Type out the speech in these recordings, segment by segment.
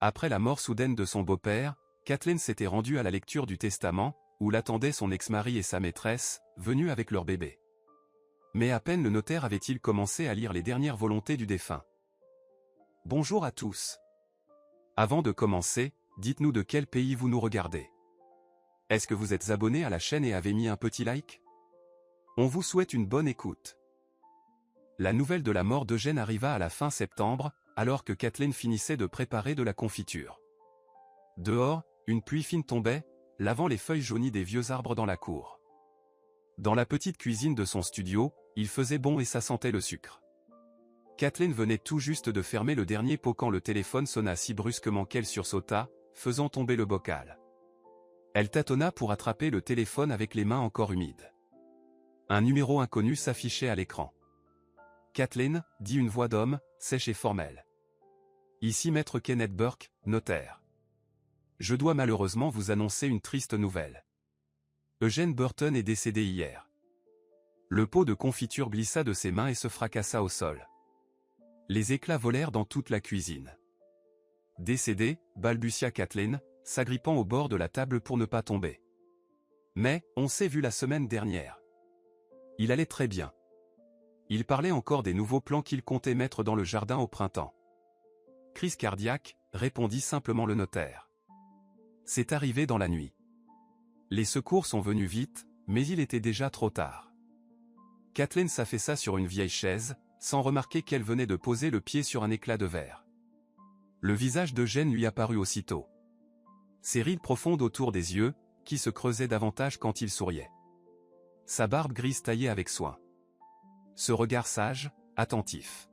Après la mort soudaine de son beau-père, Kathleen s'était rendue à la lecture du testament, où l'attendaient son ex-mari et sa maîtresse, venus avec leur bébé. Mais à peine le notaire avait-il commencé à lire les dernières volontés du défunt. Bonjour à tous. Avant de commencer, dites-nous de quel pays vous nous regardez. Est-ce que vous êtes abonné à la chaîne et avez mis un petit like? On vous souhaite une bonne écoute. La nouvelle de la mort d'Eugène arriva à la fin septembre, alors que Kathleen finissait de préparer de la confiture. Dehors, une pluie fine tombait, lavant les feuilles jaunies des vieux arbres dans la cour. Dans la petite cuisine de son studio, il faisait bon et ça sentait le sucre. Kathleen venait tout juste de fermer le dernier pot quand le téléphone sonna si brusquement qu'elle sursauta, faisant tomber le bocal. Elle tâtonna pour attraper le téléphone avec les mains encore humides. Un numéro inconnu s'affichait à l'écran. « Kathleen », dit une voix d'homme, sèche et formelle. « Ici maître Kenneth Burke, notaire. Je dois malheureusement vous annoncer une triste nouvelle. Eugène Burton est décédé hier. » Le pot de confiture glissa de ses mains et se fracassa au sol. Les éclats volèrent dans toute la cuisine. « Décédé », balbutia Kathleen, s'agrippant au bord de la table pour ne pas tomber. « Mais, on s'est vu la semaine dernière. Il allait très bien. Il parlait encore des nouveaux plans qu'il comptait mettre dans le jardin au printemps. »« Crise cardiaque », répondit simplement le notaire. « C'est arrivé dans la nuit. Les secours sont venus vite, mais il était déjà trop tard. » Kathleen s'affaissa sur une vieille chaise, sans remarquer qu'elle venait de poser le pied sur un éclat de verre. Le visage d'Eugène lui apparut aussitôt. Ses rides profondes autour des yeux, qui se creusaient davantage quand il souriait. Sa barbe grise taillée avec soin. Ce regard sage, attentif.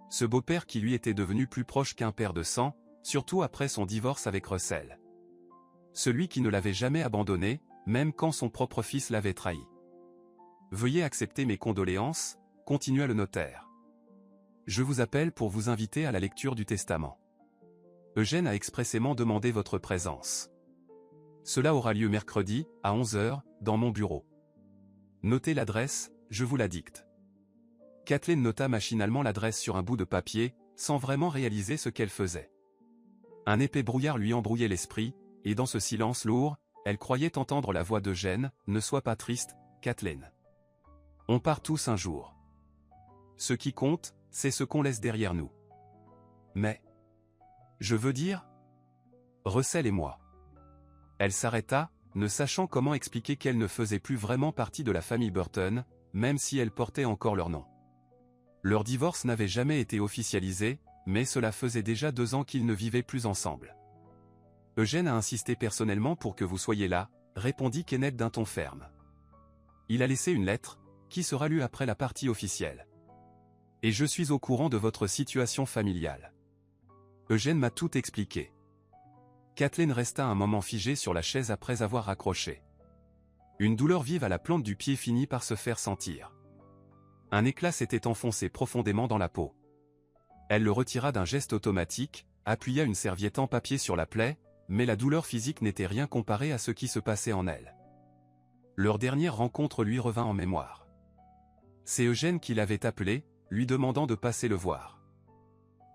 Ce beau-père qui lui était devenu plus proche qu'un père de sang, surtout après son divorce avec Russell. Celui qui ne l'avait jamais abandonné, même quand son propre fils l'avait trahi. « Veuillez accepter mes condoléances », continua le notaire. « Je vous appelle pour vous inviter à la lecture du testament. Eugène a expressément demandé votre présence. Cela aura lieu mercredi, à 11 h, dans mon bureau. Notez l'adresse, je vous la dicte. » Kathleen nota machinalement l'adresse sur un bout de papier, sans vraiment réaliser ce qu'elle faisait. Un épais brouillard lui embrouillait l'esprit, et dans ce silence lourd, elle croyait entendre la voix d'Eugène. « Ne sois pas triste, Kathleen. On part tous un jour. Ce qui compte, c'est ce qu'on laisse derrière nous. Mais... je veux dire... Russell et moi. » Elle s'arrêta, ne sachant comment expliquer qu'elle ne faisait plus vraiment partie de la famille Burton, même si elle portait encore leur nom. Leur divorce n'avait jamais été officialisé, mais cela faisait déjà 2 ans qu'ils ne vivaient plus ensemble. « Eugène a insisté personnellement pour que vous soyez là, » répondit Kenneth d'un ton ferme. « Il a laissé une lettre, qui sera lue après la partie officielle. Et je suis au courant de votre situation familiale. Eugène m'a tout expliqué. » Kathleen resta un moment figée sur la chaise après avoir raccroché. Une douleur vive à la plante du pied finit par se faire sentir. Un éclat s'était enfoncé profondément dans la peau. Elle le retira d'un geste automatique, appuya une serviette en papier sur la plaie, mais la douleur physique n'était rien comparée à ce qui se passait en elle. Leur dernière rencontre lui revint en mémoire. C'est Eugène qui l'avait appelé, lui demandant de passer le voir.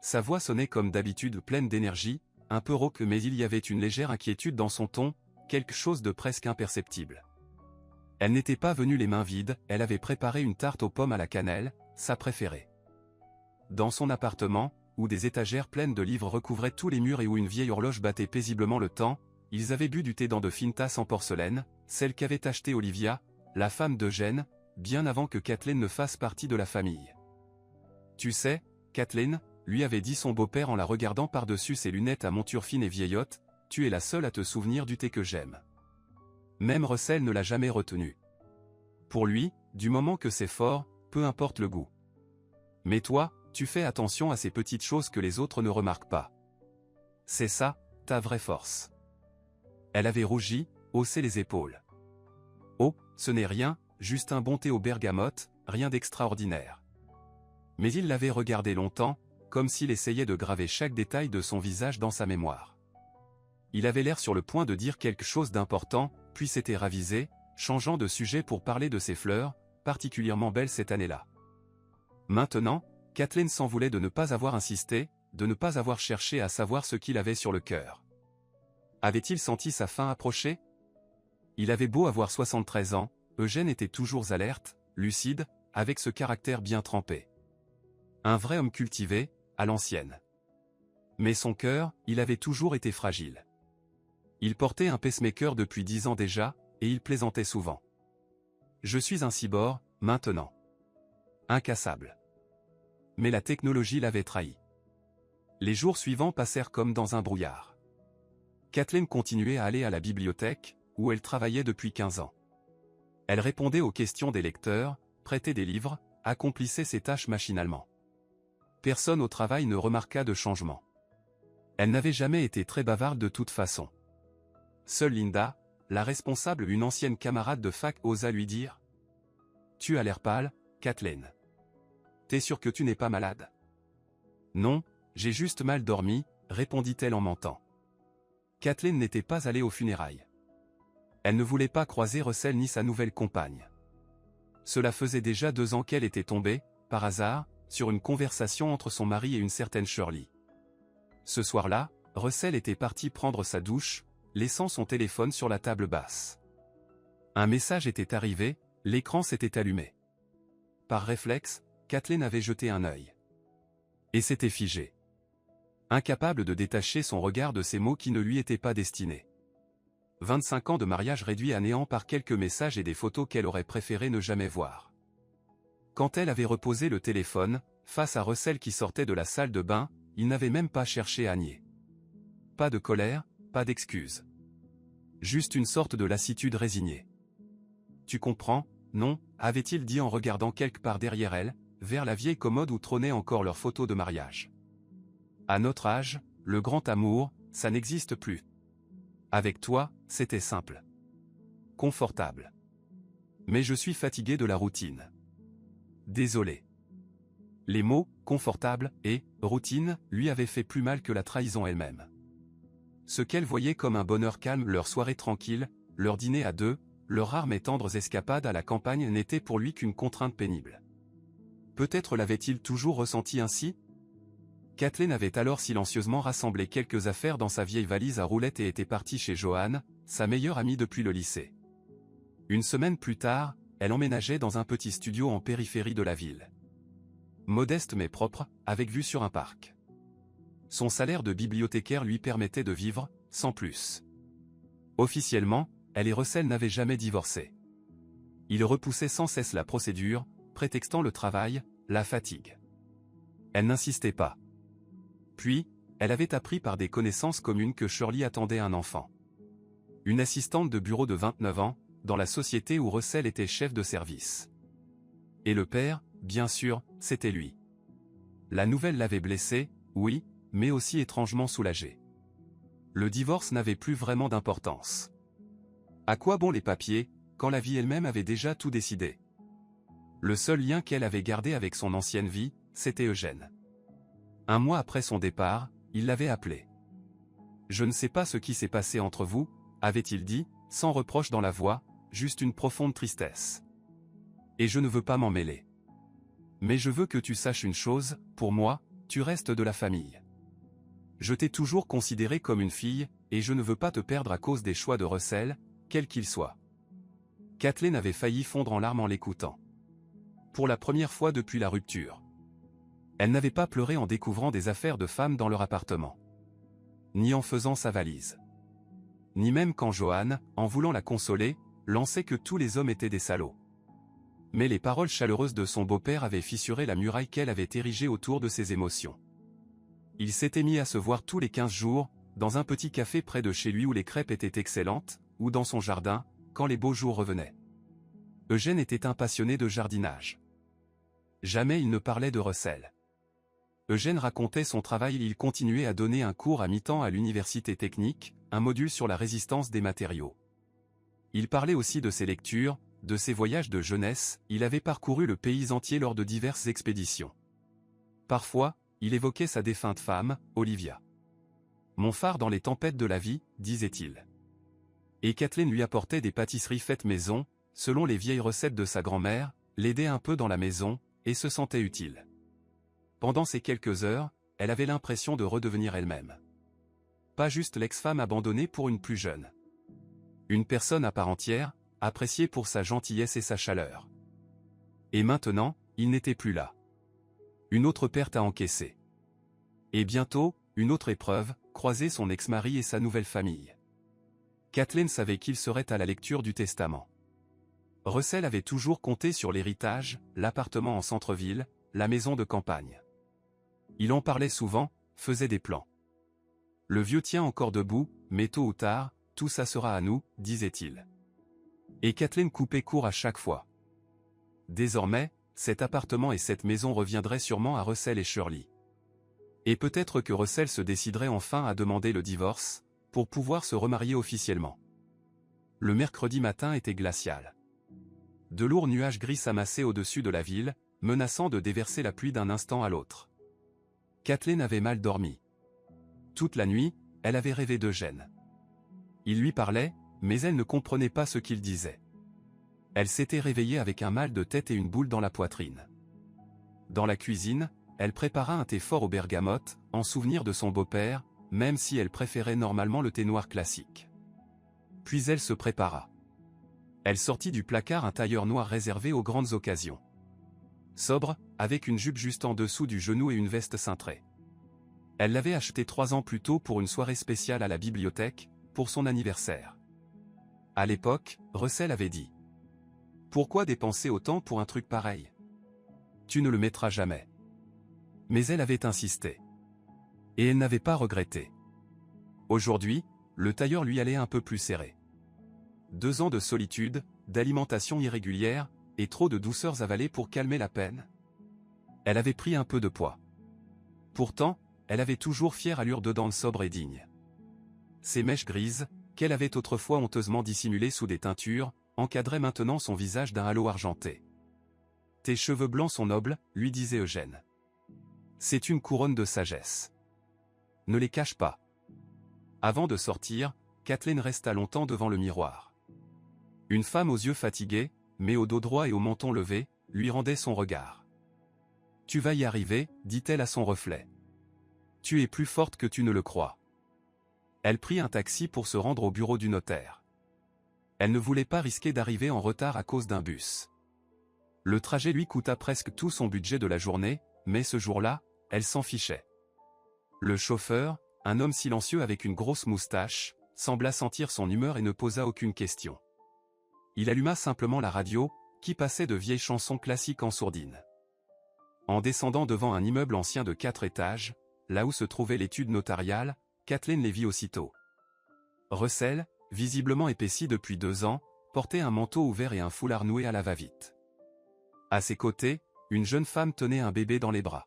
Sa voix sonnait comme d'habitude pleine d'énergie, un peu rauque, mais il y avait une légère inquiétude dans son ton, quelque chose de presque imperceptible. Elle n'était pas venue les mains vides, elle avait préparé une tarte aux pommes à la cannelle, sa préférée. Dans son appartement, où des étagères pleines de livres recouvraient tous les murs et où une vieille horloge battait paisiblement le temps, ils avaient bu du thé dans de fines tasses en porcelaine, celle qu'avait achetée Olivia, la femme d'Eugène, bien avant que Kathleen ne fasse partie de la famille. « Tu sais, Kathleen, » lui avait dit son beau-père en la regardant par-dessus ses lunettes à monture fine et vieillotte, « tu es la seule à te souvenir du thé que j'aime. » Même Russell ne l'a jamais retenu. Pour lui, du moment que c'est fort, peu importe le goût. Mais toi, tu fais attention à ces petites choses que les autres ne remarquent pas. C'est ça, ta vraie force. Elle avait rougi, haussé les épaules. Oh, ce n'est rien, juste un bon thé aux bergamotes, rien d'extraordinaire. Mais il l'avait regardé longtemps, comme s'il essayait de graver chaque détail de son visage dans sa mémoire. Il avait l'air sur le point de dire quelque chose d'important, puis s'était ravisé, changeant de sujet pour parler de ses fleurs, particulièrement belles cette année-là. Maintenant, Kathleen s'en voulait de ne pas avoir insisté, de ne pas avoir cherché à savoir ce qu'il avait sur le cœur. Avait-il senti sa fin approcher? Il avait beau avoir 73 ans, Eugène était toujours alerte, lucide, avec ce caractère bien trempé. Un vrai homme cultivé, à l'ancienne. Mais son cœur, il avait toujours été fragile. Il portait un pacemaker depuis 10 ans déjà, et il plaisantait souvent. Je suis un cyborg, maintenant. Incassable. Mais la technologie l'avait trahi. Les jours suivants passèrent comme dans un brouillard. Kathleen continuait à aller à la bibliothèque, où elle travaillait depuis 15 ans. Elle répondait aux questions des lecteurs, prêtait des livres, accomplissait ses tâches machinalement. Personne au travail ne remarqua de changement. Elle n'avait jamais été très bavarde de toute façon. Seule Linda, la responsable, une ancienne camarade de fac, osa lui dire « Tu as l'air pâle, Kathleen. T'es sûre que tu n'es pas malade ?»« Non, j'ai juste mal dormi, » répondit-elle en mentant. Kathleen n'était pas allée aux funérailles. Elle ne voulait pas croiser Russell ni sa nouvelle compagne. Cela faisait déjà 2 ans qu'elle était tombée, par hasard, sur une conversation entre son mari et une certaine Shirley. Ce soir-là, Russell était parti prendre sa douche, laissant son téléphone sur la table basse. Un message était arrivé, l'écran s'était allumé. Par réflexe, Kathleen avait jeté un œil. Et s'était figée. Incapable de détacher son regard de ces mots qui ne lui étaient pas destinés. 25 ans de mariage réduits à néant par quelques messages et des photos qu'elle aurait préféré ne jamais voir. Quand elle avait reposé le téléphone, face à Russell qui sortait de la salle de bain, il n'avait même pas cherché à nier. Pas de colère, pas d'excuses. Juste une sorte de lassitude résignée. « Tu comprends, non ?» avait-il dit en regardant quelque part derrière elle, vers la vieille commode où trônait encore leur photo de mariage. À notre âge, le grand amour, ça n'existe plus. Avec toi, c'était simple. Confortable. Mais je suis fatigué de la routine. Désolé. Les mots « confortable » et « routine » lui avaient fait plus mal que la trahison elle-même. Ce qu'elle voyait comme un bonheur calme, leur soirée tranquille, leur dîner à deux, leurs rares mais tendres escapades à la campagne n'était pour lui qu'une contrainte pénible. Peut-être l'avait-il toujours ressenti ainsi? Kathleen avait alors silencieusement rassemblé quelques affaires dans sa vieille valise à roulettes et était partie chez Joanne, sa meilleure amie depuis le lycée. Une semaine plus tard, elle emménageait dans un petit studio en périphérie de la ville. Modeste mais propre, avec vue sur un parc. Son salaire de bibliothécaire lui permettait de vivre, sans plus. Officiellement, elle et Russell n'avaient jamais divorcé. Il repoussait sans cesse la procédure, prétextant le travail, la fatigue. Elle n'insistait pas. Puis, elle avait appris par des connaissances communes que Shirley attendait un enfant. Une assistante de bureau de 29 ans, dans la société où Russell était chef de service. Et le père, bien sûr, c'était lui. La nouvelle l'avait blessé, oui, mais aussi étrangement soulagé. Le divorce n'avait plus vraiment d'importance. À quoi bon les papiers, quand la vie elle-même avait déjà tout décidé? Le seul lien qu'elle avait gardé avec son ancienne vie, c'était Eugène. Un mois après son départ, il l'avait appelé. « Je ne sais pas ce qui s'est passé entre vous », avait-il dit, sans reproche dans la voix, juste une profonde tristesse. « Et je ne veux pas m'en mêler. Mais je veux que tu saches une chose, pour moi, tu restes de la famille. Je t'ai toujours considéré comme une fille, et je ne veux pas te perdre à cause des choix de Russell, quels qu'ils soient. » Kathleen avait failli fondre en larmes en l'écoutant. Pour la première fois depuis la rupture. Elle n'avait pas pleuré en découvrant des affaires de femmes dans leur appartement. Ni en faisant sa valise. Ni même quand Joanne, en voulant la consoler, lançait que tous les hommes étaient des salauds. Mais les paroles chaleureuses de son beau-père avaient fissuré la muraille qu'elle avait érigée autour de ses émotions. Il s'était mis à se voir tous les 15 jours, dans un petit café près de chez lui où les crêpes étaient excellentes, ou dans son jardin, quand les beaux jours revenaient. Eugène était un passionné de jardinage. Jamais il ne parlait de Russell. Eugène racontait son travail et il continuait à donner un cours à mi-temps à l'université technique, un module sur la résistance des matériaux. Il parlait aussi de ses lectures, de ses voyages de jeunesse, il avait parcouru le pays entier lors de diverses expéditions. Parfois, il évoquait sa défunte femme, Olivia. « Mon phare dans les tempêtes de la vie », disait-il. Et Kathleen lui apportait des pâtisseries faites maison, selon les vieilles recettes de sa grand-mère, l'aidait un peu dans la maison, et se sentait utile. Pendant ces quelques heures, elle avait l'impression de redevenir elle-même. Pas juste l'ex-femme abandonnée pour une plus jeune. Une personne à part entière, appréciée pour sa gentillesse et sa chaleur. Et maintenant, il n'était plus là. Une autre perte à encaisser. Et bientôt, une autre épreuve, croiser son ex-mari et sa nouvelle famille. Kathleen savait qu'il serait à la lecture du testament. Russell avait toujours compté sur l'héritage, l'appartement en centre-ville, la maison de campagne. Il en parlait souvent, faisait des plans. Le vieux tient encore debout, mais tôt ou tard, tout ça sera à nous, disait-il. Et Kathleen coupait court à chaque fois. Désormais, cet appartement et cette maison reviendraient sûrement à Russell et Shirley. Et peut-être que Russell se déciderait enfin à demander le divorce, pour pouvoir se remarier officiellement. Le mercredi matin était glacial. De lourds nuages gris s'amassaient au-dessus de la ville, menaçant de déverser la pluie d'un instant à l'autre. Kathleen avait mal dormi. Toute la nuit, elle avait rêvé d'Eugène. Il lui parlait, mais elle ne comprenait pas ce qu'il disait. Elle s'était réveillée avec un mal de tête et une boule dans la poitrine. Dans la cuisine, elle prépara un thé fort aux bergamotes, en souvenir de son beau-père, même si elle préférait normalement le thé noir classique. Puis elle se prépara. Elle sortit du placard un tailleur noir réservé aux grandes occasions. Sobre, avec une jupe juste en dessous du genou et une veste cintrée. Elle l'avait acheté 3 ans plus tôt pour une soirée spéciale à la bibliothèque, pour son anniversaire. À l'époque, Russell avait dit « Pourquoi dépenser autant pour un truc pareil? Tu ne le mettras jamais. » Mais elle avait insisté. Et elle n'avait pas regretté. Aujourd'hui, le tailleur lui allait un peu plus serré. 2 ans de solitude, d'alimentation irrégulière, et trop de douceurs avalées pour calmer la peine. Elle avait pris un peu de poids. Pourtant, elle avait toujours fière allure de dents sobre et digne. Ses mèches grises, qu'elle avait autrefois honteusement dissimulées sous des teintures, encadraient maintenant son visage d'un halo argenté. « Tes cheveux blancs sont nobles, lui disait Eugène. C'est une couronne de sagesse. Ne les cache pas. » Avant de sortir, Kathleen resta longtemps devant le miroir. Une femme aux yeux fatigués, mais au dos droit et au menton levé, lui rendait son regard. « Tu vas y arriver, dit-elle à son reflet. Tu es plus forte que tu ne le crois. » Elle prit un taxi pour se rendre au bureau du notaire. Elle ne voulait pas risquer d'arriver en retard à cause d'un bus. Le trajet lui coûta presque tout son budget de la journée, mais ce jour-là, elle s'en fichait. Le chauffeur, un homme silencieux avec une grosse moustache, sembla sentir son humeur et ne posa aucune question. Il alluma simplement la radio, qui passait de vieilles chansons classiques en sourdine. En descendant devant un immeuble ancien de 4 étages, là où se trouvait l'étude notariale, Kathleen les vit aussitôt. Russell, visiblement épaissi depuis 2 ans, portait un manteau ouvert et un foulard noué à la va-vite. À ses côtés, une jeune femme tenait un bébé dans les bras.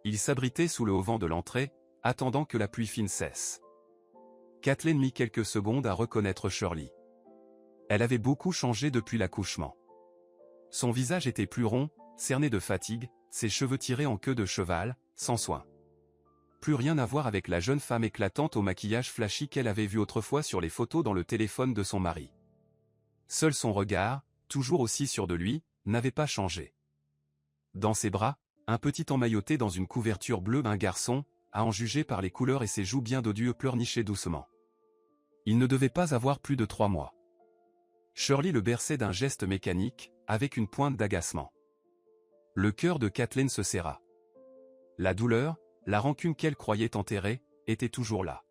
Il s'abritait sous le auvent de l'entrée, attendant que la pluie fine cesse. Kathleen mit quelques secondes à reconnaître Shirley. Elle avait beaucoup changé depuis l'accouchement. Son visage était plus rond, cerné de fatigue, ses cheveux tirés en queue de cheval, sans soin. Plus rien à voir avec la jeune femme éclatante au maquillage flashy qu'elle avait vue autrefois sur les photos dans le téléphone de son mari. Seul son regard, toujours aussi sûr de lui, n'avait pas changé. Dans ses bras, un petit emmailloté dans une couverture bleue, un garçon, à en juger par les couleurs et ses joues bien d'odieux pleurnichaient doucement. Il ne devait pas avoir plus de 3 mois. Shirley le berçait d'un geste mécanique, avec une pointe d'agacement. Le cœur de Kathleen se serra. La douleur, la rancune qu'elle croyait enterrée, était toujours là.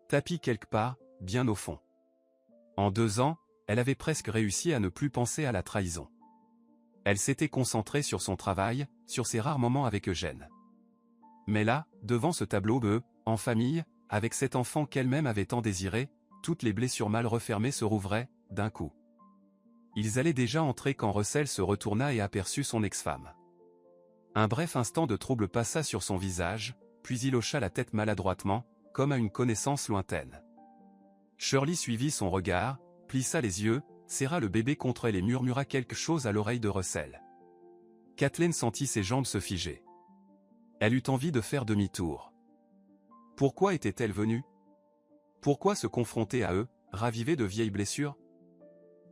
Tapie quelque part, bien au fond. En 2 ans, elle avait presque réussi à ne plus penser à la trahison. Elle s'était concentrée sur son travail, sur ses rares moments avec Eugène. Mais là, devant ce tableau bleu, en famille, avec cet enfant qu'elle-même avait tant désiré, toutes les blessures mal refermées se rouvraient, d'un coup. Ils allaient déjà entrer quand Russell se retourna et aperçut son ex-femme. Un bref instant de trouble passa sur son visage, puis il hocha la tête maladroitement, comme à une connaissance lointaine. Shirley suivit son regard, plissa les yeux, serra le bébé contre elle et murmura quelque chose à l'oreille de Russell. Kathleen sentit ses jambes se figer. Elle eut envie de faire demi-tour. Pourquoi était-elle venue? Pourquoi se confronter à eux, raviver de vieilles blessures?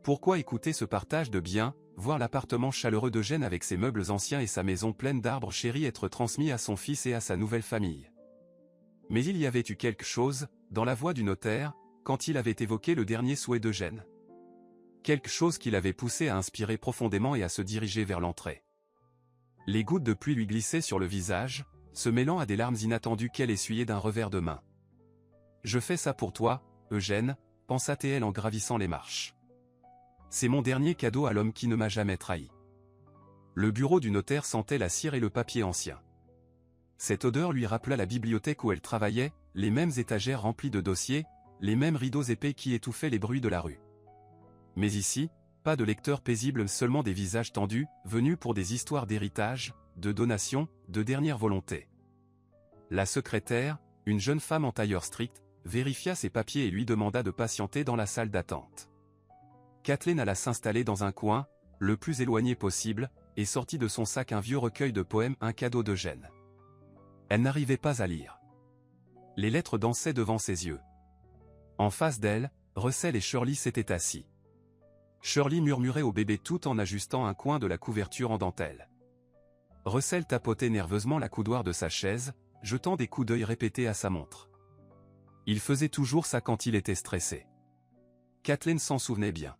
Pourquoi écouter ce partage de biens, voir l'appartement chaleureux d'Eugène avec ses meubles anciens et sa maison pleine d'arbres chéris être transmis à son fils et à sa nouvelle famille. Mais il y avait eu quelque chose, dans la voix du notaire, quand il avait évoqué le dernier souhait d'Eugène. Quelque chose qui l'avait poussé à inspirer profondément et à se diriger vers l'entrée. Les gouttes de pluie lui glissaient sur le visage, se mêlant à des larmes inattendues qu'elle essuyait d'un revers de main. « Je fais ça pour toi, Eugène », pensa-t-elle en gravissant les marches. « C'est mon dernier cadeau à l'homme qui ne m'a jamais trahi. » Le bureau du notaire sentait la cire et le papier ancien. Cette odeur lui rappela la bibliothèque où elle travaillait, les mêmes étagères remplies de dossiers, les mêmes rideaux épais qui étouffaient les bruits de la rue. Mais ici, pas de lecteurs paisibles, seulement des visages tendus, venus pour des histoires d'héritage, de donation, de dernière volonté. La secrétaire, une jeune femme en tailleur strict, vérifia ses papiers et lui demanda de patienter dans la salle d'attente. Kathleen alla s'installer dans un coin, le plus éloigné possible, et sortit de son sac un vieux recueil de poèmes, un cadeau d'Eugène. Elle n'arrivait pas à lire. Les lettres dansaient devant ses yeux. En face d'elle, Russell et Shirley s'étaient assis. Shirley murmurait au bébé tout en ajustant un coin de la couverture en dentelle. Russell tapotait nerveusement la coudoir de sa chaise, jetant des coups d'œil répétés à sa montre. Il faisait toujours ça quand il était stressé. Kathleen s'en souvenait bien.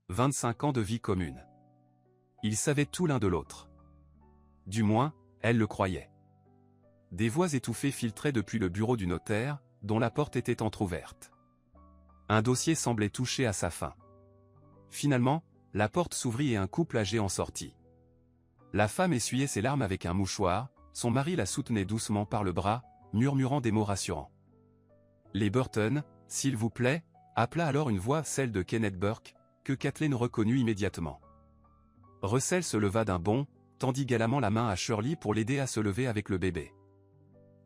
25 ans de vie commune. Ils savaient tout l'un de l'autre. Du moins, elle le croyait. Des voix étouffées filtraient depuis le bureau du notaire, dont la porte était entr'ouverte. Un dossier semblait toucher à sa fin. Finalement, la porte s'ouvrit et un couple âgé en sortit. La femme essuyait ses larmes avec un mouchoir, son mari la soutenait doucement par le bras, murmurant des mots rassurants. « Les Burton, s'il vous plaît », appela alors une voix, celle de Kenneth Burke, que Kathleen reconnut immédiatement. Russell se leva d'un bond, tendit galamment la main à Shirley pour l'aider à se lever avec le bébé.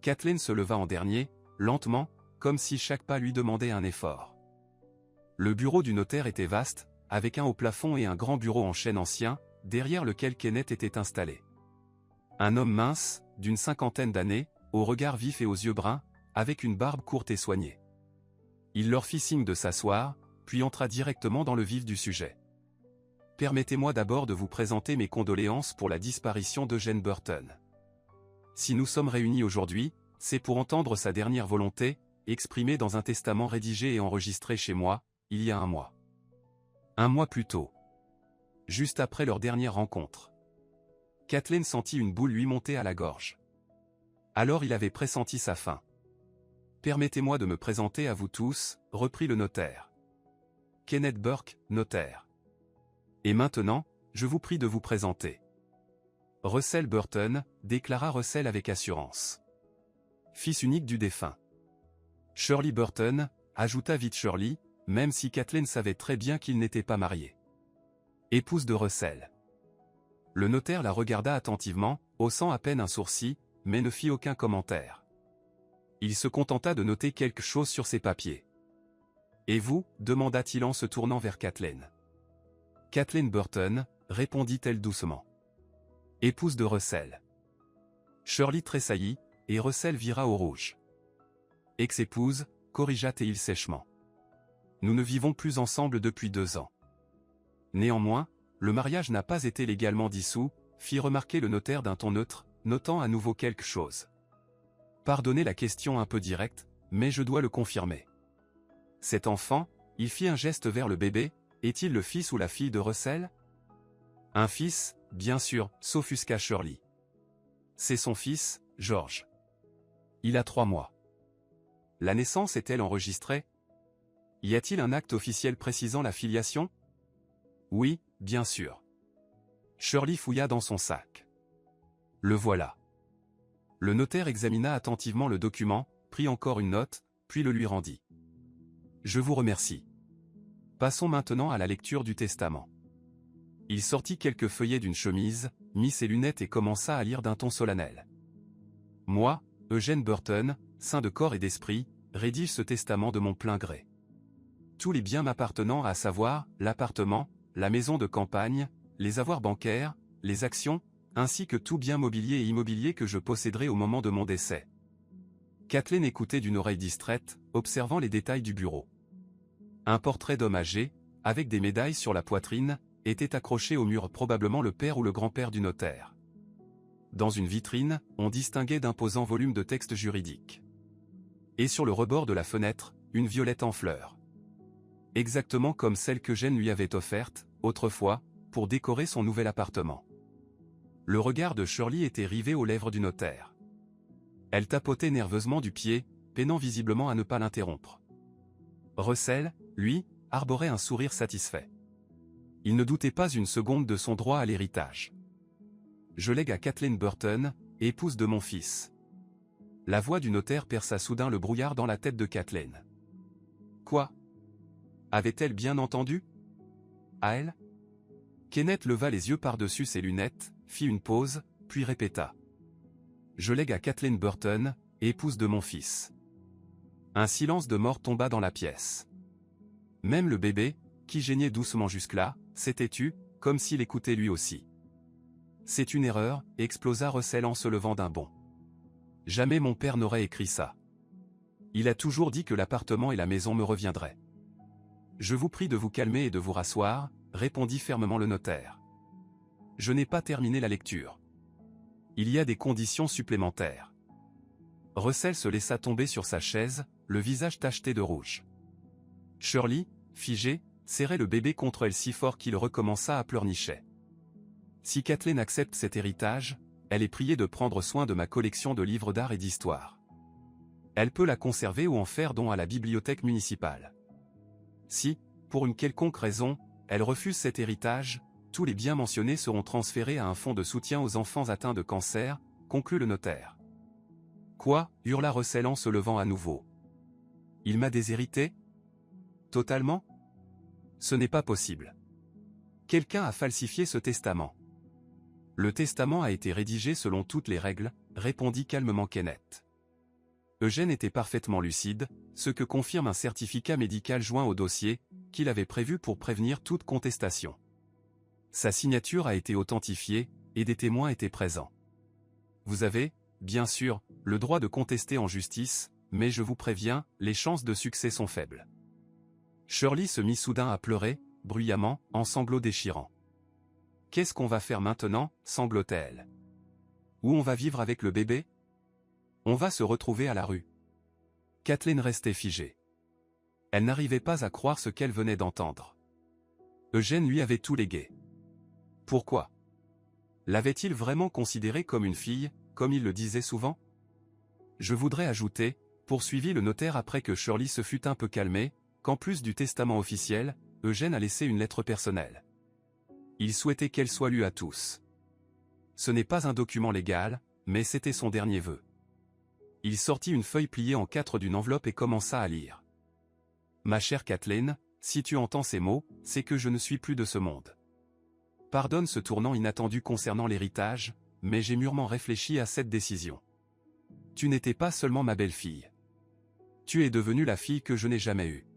Kathleen se leva en dernier, lentement, comme si chaque pas lui demandait un effort. Le bureau du notaire était vaste, avec un haut plafond et un grand bureau en chêne ancien, derrière lequel Kenneth était installé. Un homme mince, d'une 50aine d'années, au regard vif et aux yeux bruns, avec une barbe courte et soignée. Il leur fit signe de s'asseoir, puis entra directement dans le vif du sujet. « Permettez-moi d'abord de vous présenter mes condoléances pour la disparition d'Eugène Burton. Si nous sommes réunis aujourd'hui, c'est pour entendre sa dernière volonté, exprimée dans un testament rédigé et enregistré chez moi, il y a un mois. Un mois plus tôt. Juste après leur dernière rencontre. » Kathleen sentit une boule lui monter à la gorge. Alors il avait pressenti sa fin. « Permettez-moi de me présenter à vous tous, » reprit le notaire. « Kenneth Burke, notaire. Et maintenant, je vous prie de vous présenter. » « Russell Burton, » déclara Russell avec assurance. « Fils unique du défunt. »« Shirley Burton » ajouta vite Shirley, même si Kathleen savait très bien qu'il n'était pas marié. « Épouse de Russell. » Le notaire la regarda attentivement, haussant à peine un sourcil, mais ne fit aucun commentaire. Il se contenta de noter quelque chose sur ses papiers. « Et vous » demanda-t-il en se tournant vers Kathleen. « Kathleen Burton » répondit-elle doucement. « Épouse de Russell. » Shirley tressaillit, et Russell vira au rouge. « Ex-épouse » corrigea-t-il sèchement. « Nous ne vivons plus ensemble depuis 2 ans. » Néanmoins, le mariage n'a pas été légalement dissous, fit remarquer le notaire d'un ton neutre, notant à nouveau quelque chose. Pardonnez la question un peu directe, mais je dois le confirmer. Cet enfant, il fit un geste vers le bébé, est-il le fils ou la fille de Russell? Un fils, bien sûr, s'offusqua Shirley. C'est son fils, George. Il a 3 mois. La naissance est-elle enregistrée? Y a-t-il un acte officiel précisant la filiation? Oui, bien sûr. Shirley fouilla dans son sac. Le voilà. Le notaire examina attentivement le document, prit encore une note, puis le lui rendit. Je vous remercie. Passons maintenant à la lecture du testament. Il sortit quelques feuillets d'une chemise, mit ses lunettes et commença à lire d'un ton solennel. Moi, Eugène Burton, saint de corps et d'esprit, rédige ce testament de mon plein gré. Tous les biens m'appartenant, à savoir, l'appartement, la maison de campagne, les avoirs bancaires, les actions, ainsi que tout bien mobilier et immobilier que je posséderai au moment de mon décès. Kathleen écoutait d'une oreille distraite, observant les détails du bureau. Un portrait d'homme âgé, avec des médailles sur la poitrine, était accroché au mur, probablement le père ou le grand-père du notaire. Dans une vitrine, on distinguait d'imposants volumes de textes juridiques. Et sur le rebord de la fenêtre, une violette en fleurs. Exactement comme celle que Jeanne lui avait offerte, autrefois, pour décorer son nouvel appartement. Le regard de Shirley était rivé aux lèvres du notaire. Elle tapotait nerveusement du pied, peinant visiblement à ne pas l'interrompre. Russell, lui, arborait un sourire satisfait. Il ne doutait pas une seconde de son droit à l'héritage. Je lègue à Kathleen Burton, épouse de mon fils. La voix du notaire perça soudain le brouillard dans la tête de Kathleen. Quoi? Avait-elle bien entendu? À elle? Kenneth leva les yeux par-dessus ses lunettes, fit une pause, puis répéta. Je lègue à Kathleen Burton, épouse de mon fils. Un silence de mort tomba dans la pièce. Même le bébé, qui geignait doucement jusque-là, s'était tu, comme s'il écoutait lui aussi. C'est une erreur, explosa Russell en se levant d'un bond. Jamais mon père n'aurait écrit ça. Il a toujours dit que l'appartement et la maison me reviendraient. Je vous prie de vous calmer et de vous rasseoir, répondit fermement le notaire. Je n'ai pas terminé la lecture. Il y a des conditions supplémentaires. Russell se laissa tomber sur sa chaise, le visage tacheté de rouge. Shirley, figée, serrait le bébé contre elle si fort qu'il recommença à pleurnicher. Si Kathleen accepte cet héritage, elle est priée de prendre soin de ma collection de livres d'art et d'histoire. Elle peut la conserver ou en faire don à la bibliothèque municipale. Si, pour une quelconque raison, elle refuse cet héritage, tous les biens mentionnés seront transférés à un fonds de soutien aux enfants atteints de cancer, conclut le notaire. Quoi? Hurla Russell en se levant à nouveau. Il m'a déshérité? Totalement? Ce n'est pas possible. Quelqu'un a falsifié ce testament. Le testament a été rédigé selon toutes les règles, répondit calmement Kenneth. Eugène était parfaitement lucide, ce que confirme un certificat médical joint au dossier, qu'il avait prévu pour prévenir toute contestation. Sa signature a été authentifiée, et des témoins étaient présents. Vous avez, bien sûr, le droit de contester en justice, mais je vous préviens, les chances de succès sont faibles. Shirley se mit soudain à pleurer, bruyamment, en sanglots déchirants. Qu'est-ce qu'on va faire maintenant, sanglotait-elle. Où on va vivre avec le bébé? On va se retrouver à la rue. Kathleen restait figée. Elle n'arrivait pas à croire ce qu'elle venait d'entendre. Eugène lui avait tout légué. Pourquoi? L'avait-il vraiment considérée comme une fille, comme il le disait souvent? Je voudrais ajouter, poursuivit le notaire après que Shirley se fut un peu calmée, qu'en plus du testament officiel, Eugène a laissé une lettre personnelle. Il souhaitait qu'elle soit lue à tous. Ce n'est pas un document légal, mais c'était son dernier vœu. Il sortit une feuille pliée en 4 d'une enveloppe et commença à lire. Ma chère Kathleen, si tu entends ces mots, c'est que je ne suis plus de ce monde. Pardonne ce tournant inattendu concernant l'héritage, mais j'ai mûrement réfléchi à cette décision. Tu n'étais pas seulement ma belle-fille. Tu es devenue la fille que je n'ai jamais eue.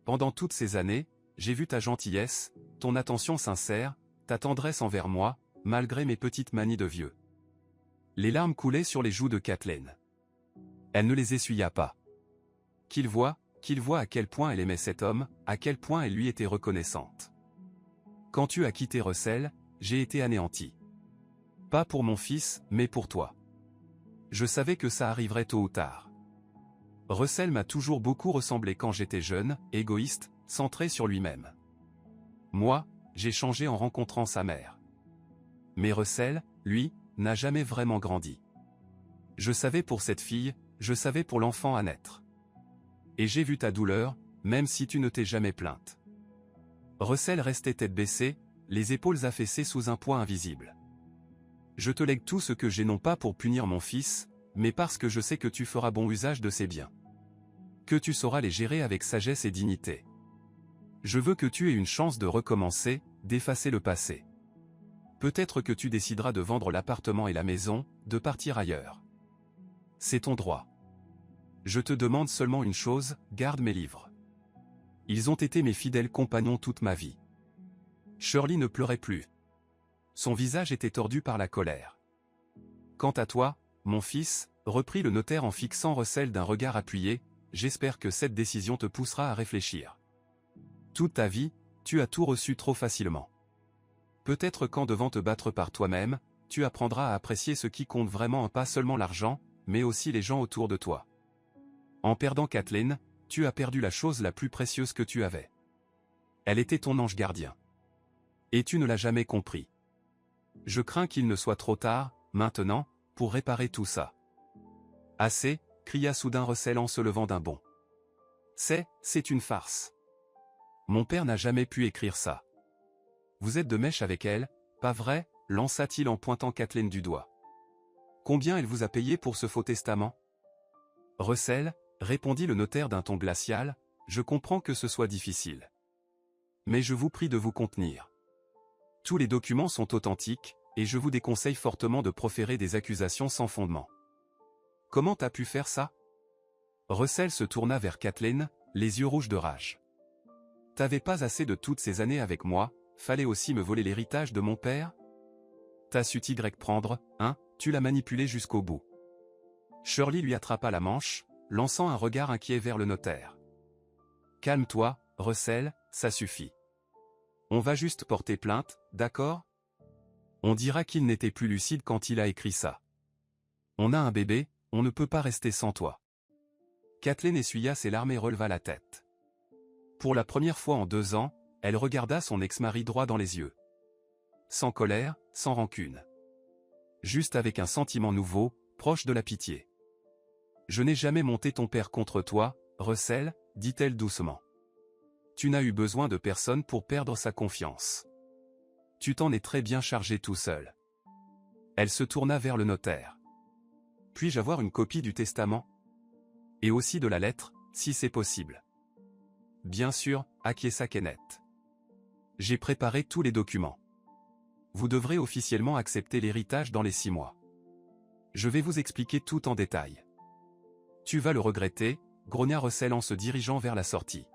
Pendant toutes ces années, j'ai vu ta gentillesse, ton attention sincère, ta tendresse envers moi, malgré mes petites manies de vieux. Les larmes coulaient sur les joues de Kathleen. Elle ne les essuya pas. Qu'il voie à quel point elle aimait cet homme, à quel point elle lui était reconnaissante. Quand tu as quitté Russell, j'ai été anéanti. Pas pour mon fils, mais pour toi. Je savais que ça arriverait tôt ou tard. Russell m'a toujours beaucoup ressemblé quand j'étais jeune, égoïste, centré sur lui-même. Moi, j'ai changé en rencontrant sa mère. Mais Russell, lui, n'a jamais vraiment grandi. Je savais pour cette fille, je savais pour l'enfant à naître. Et j'ai vu ta douleur, même si tu ne t'es jamais plainte. Russell restait tête baissée, les épaules affaissées sous un poids invisible. Je te lègue tout ce que j'ai non pas pour punir mon fils, mais parce que je sais que tu feras bon usage de ses biens. Que tu sauras les gérer avec sagesse et dignité. Je veux que tu aies une chance de recommencer, d'effacer le passé. Peut-être que tu décideras de vendre l'appartement et la maison, de partir ailleurs. C'est ton droit. Je te demande seulement une chose, garde mes livres. Ils ont été mes fidèles compagnons toute ma vie. Shirley ne pleurait plus. Son visage était tordu par la colère. Quant à toi, mon fils, reprit le notaire en fixant Russell d'un regard appuyé, j'espère que cette décision te poussera à réfléchir. Toute ta vie, tu as tout reçu trop facilement. Peut-être qu'en devant te battre par toi-même, tu apprendras à apprécier ce qui compte vraiment, pas seulement l'argent, mais aussi les gens autour de toi. En perdant Kathleen, tu as perdu la chose la plus précieuse que tu avais. Elle était ton ange gardien. Et tu ne l'as jamais compris. Je crains qu'il ne soit trop tard, maintenant, pour réparer tout ça. Assez, cria soudain Russell en se levant d'un bond. C'est une farce. Mon père n'a jamais pu écrire ça. Vous êtes de mèche avec elle, pas vrai, lança-t-il en pointant Kathleen du doigt. Combien elle vous a payé pour ce faux testament? Russell, répondit le notaire d'un ton glacial, je comprends que ce soit difficile. Mais je vous prie de vous contenir. Tous les documents sont authentiques, et je vous déconseille fortement de proférer des accusations sans fondement. Comment t'as pu faire ça? Russell se tourna vers Kathleen, les yeux rouges de rage. T'avais pas assez de toutes ces années avec moi, fallait aussi me voler l'héritage de mon père? T'as su t'y prendre, hein, tu l'as manipulé jusqu'au bout. Shirley lui attrapa la manche, lançant un regard inquiet vers le notaire. Calme-toi, Russell, ça suffit. On va juste porter plainte, d'accord? On dira qu'il n'était plus lucide quand il a écrit ça. On a un bébé, on ne peut pas rester sans toi. Kathleen essuya ses larmes et releva la tête. Pour la première fois en 2 ans, elle regarda son ex-mari droit dans les yeux. Sans colère, sans rancune. Juste avec un sentiment nouveau, proche de la pitié. Je n'ai jamais monté ton père contre toi, Russell, dit-elle doucement. Tu n'as eu besoin de personne pour perdre sa confiance. Tu t'en es très bien chargé tout seul. Elle se tourna vers le notaire. Puis-je avoir une copie du testament? Et aussi de la lettre, si c'est possible. Bien sûr, acquiesça Kenneth. J'ai préparé tous les documents. Vous devrez officiellement accepter l'héritage dans les 6 mois. Je vais vous expliquer tout en détail. Tu vas le regretter, grogna Russell en se dirigeant vers la sortie.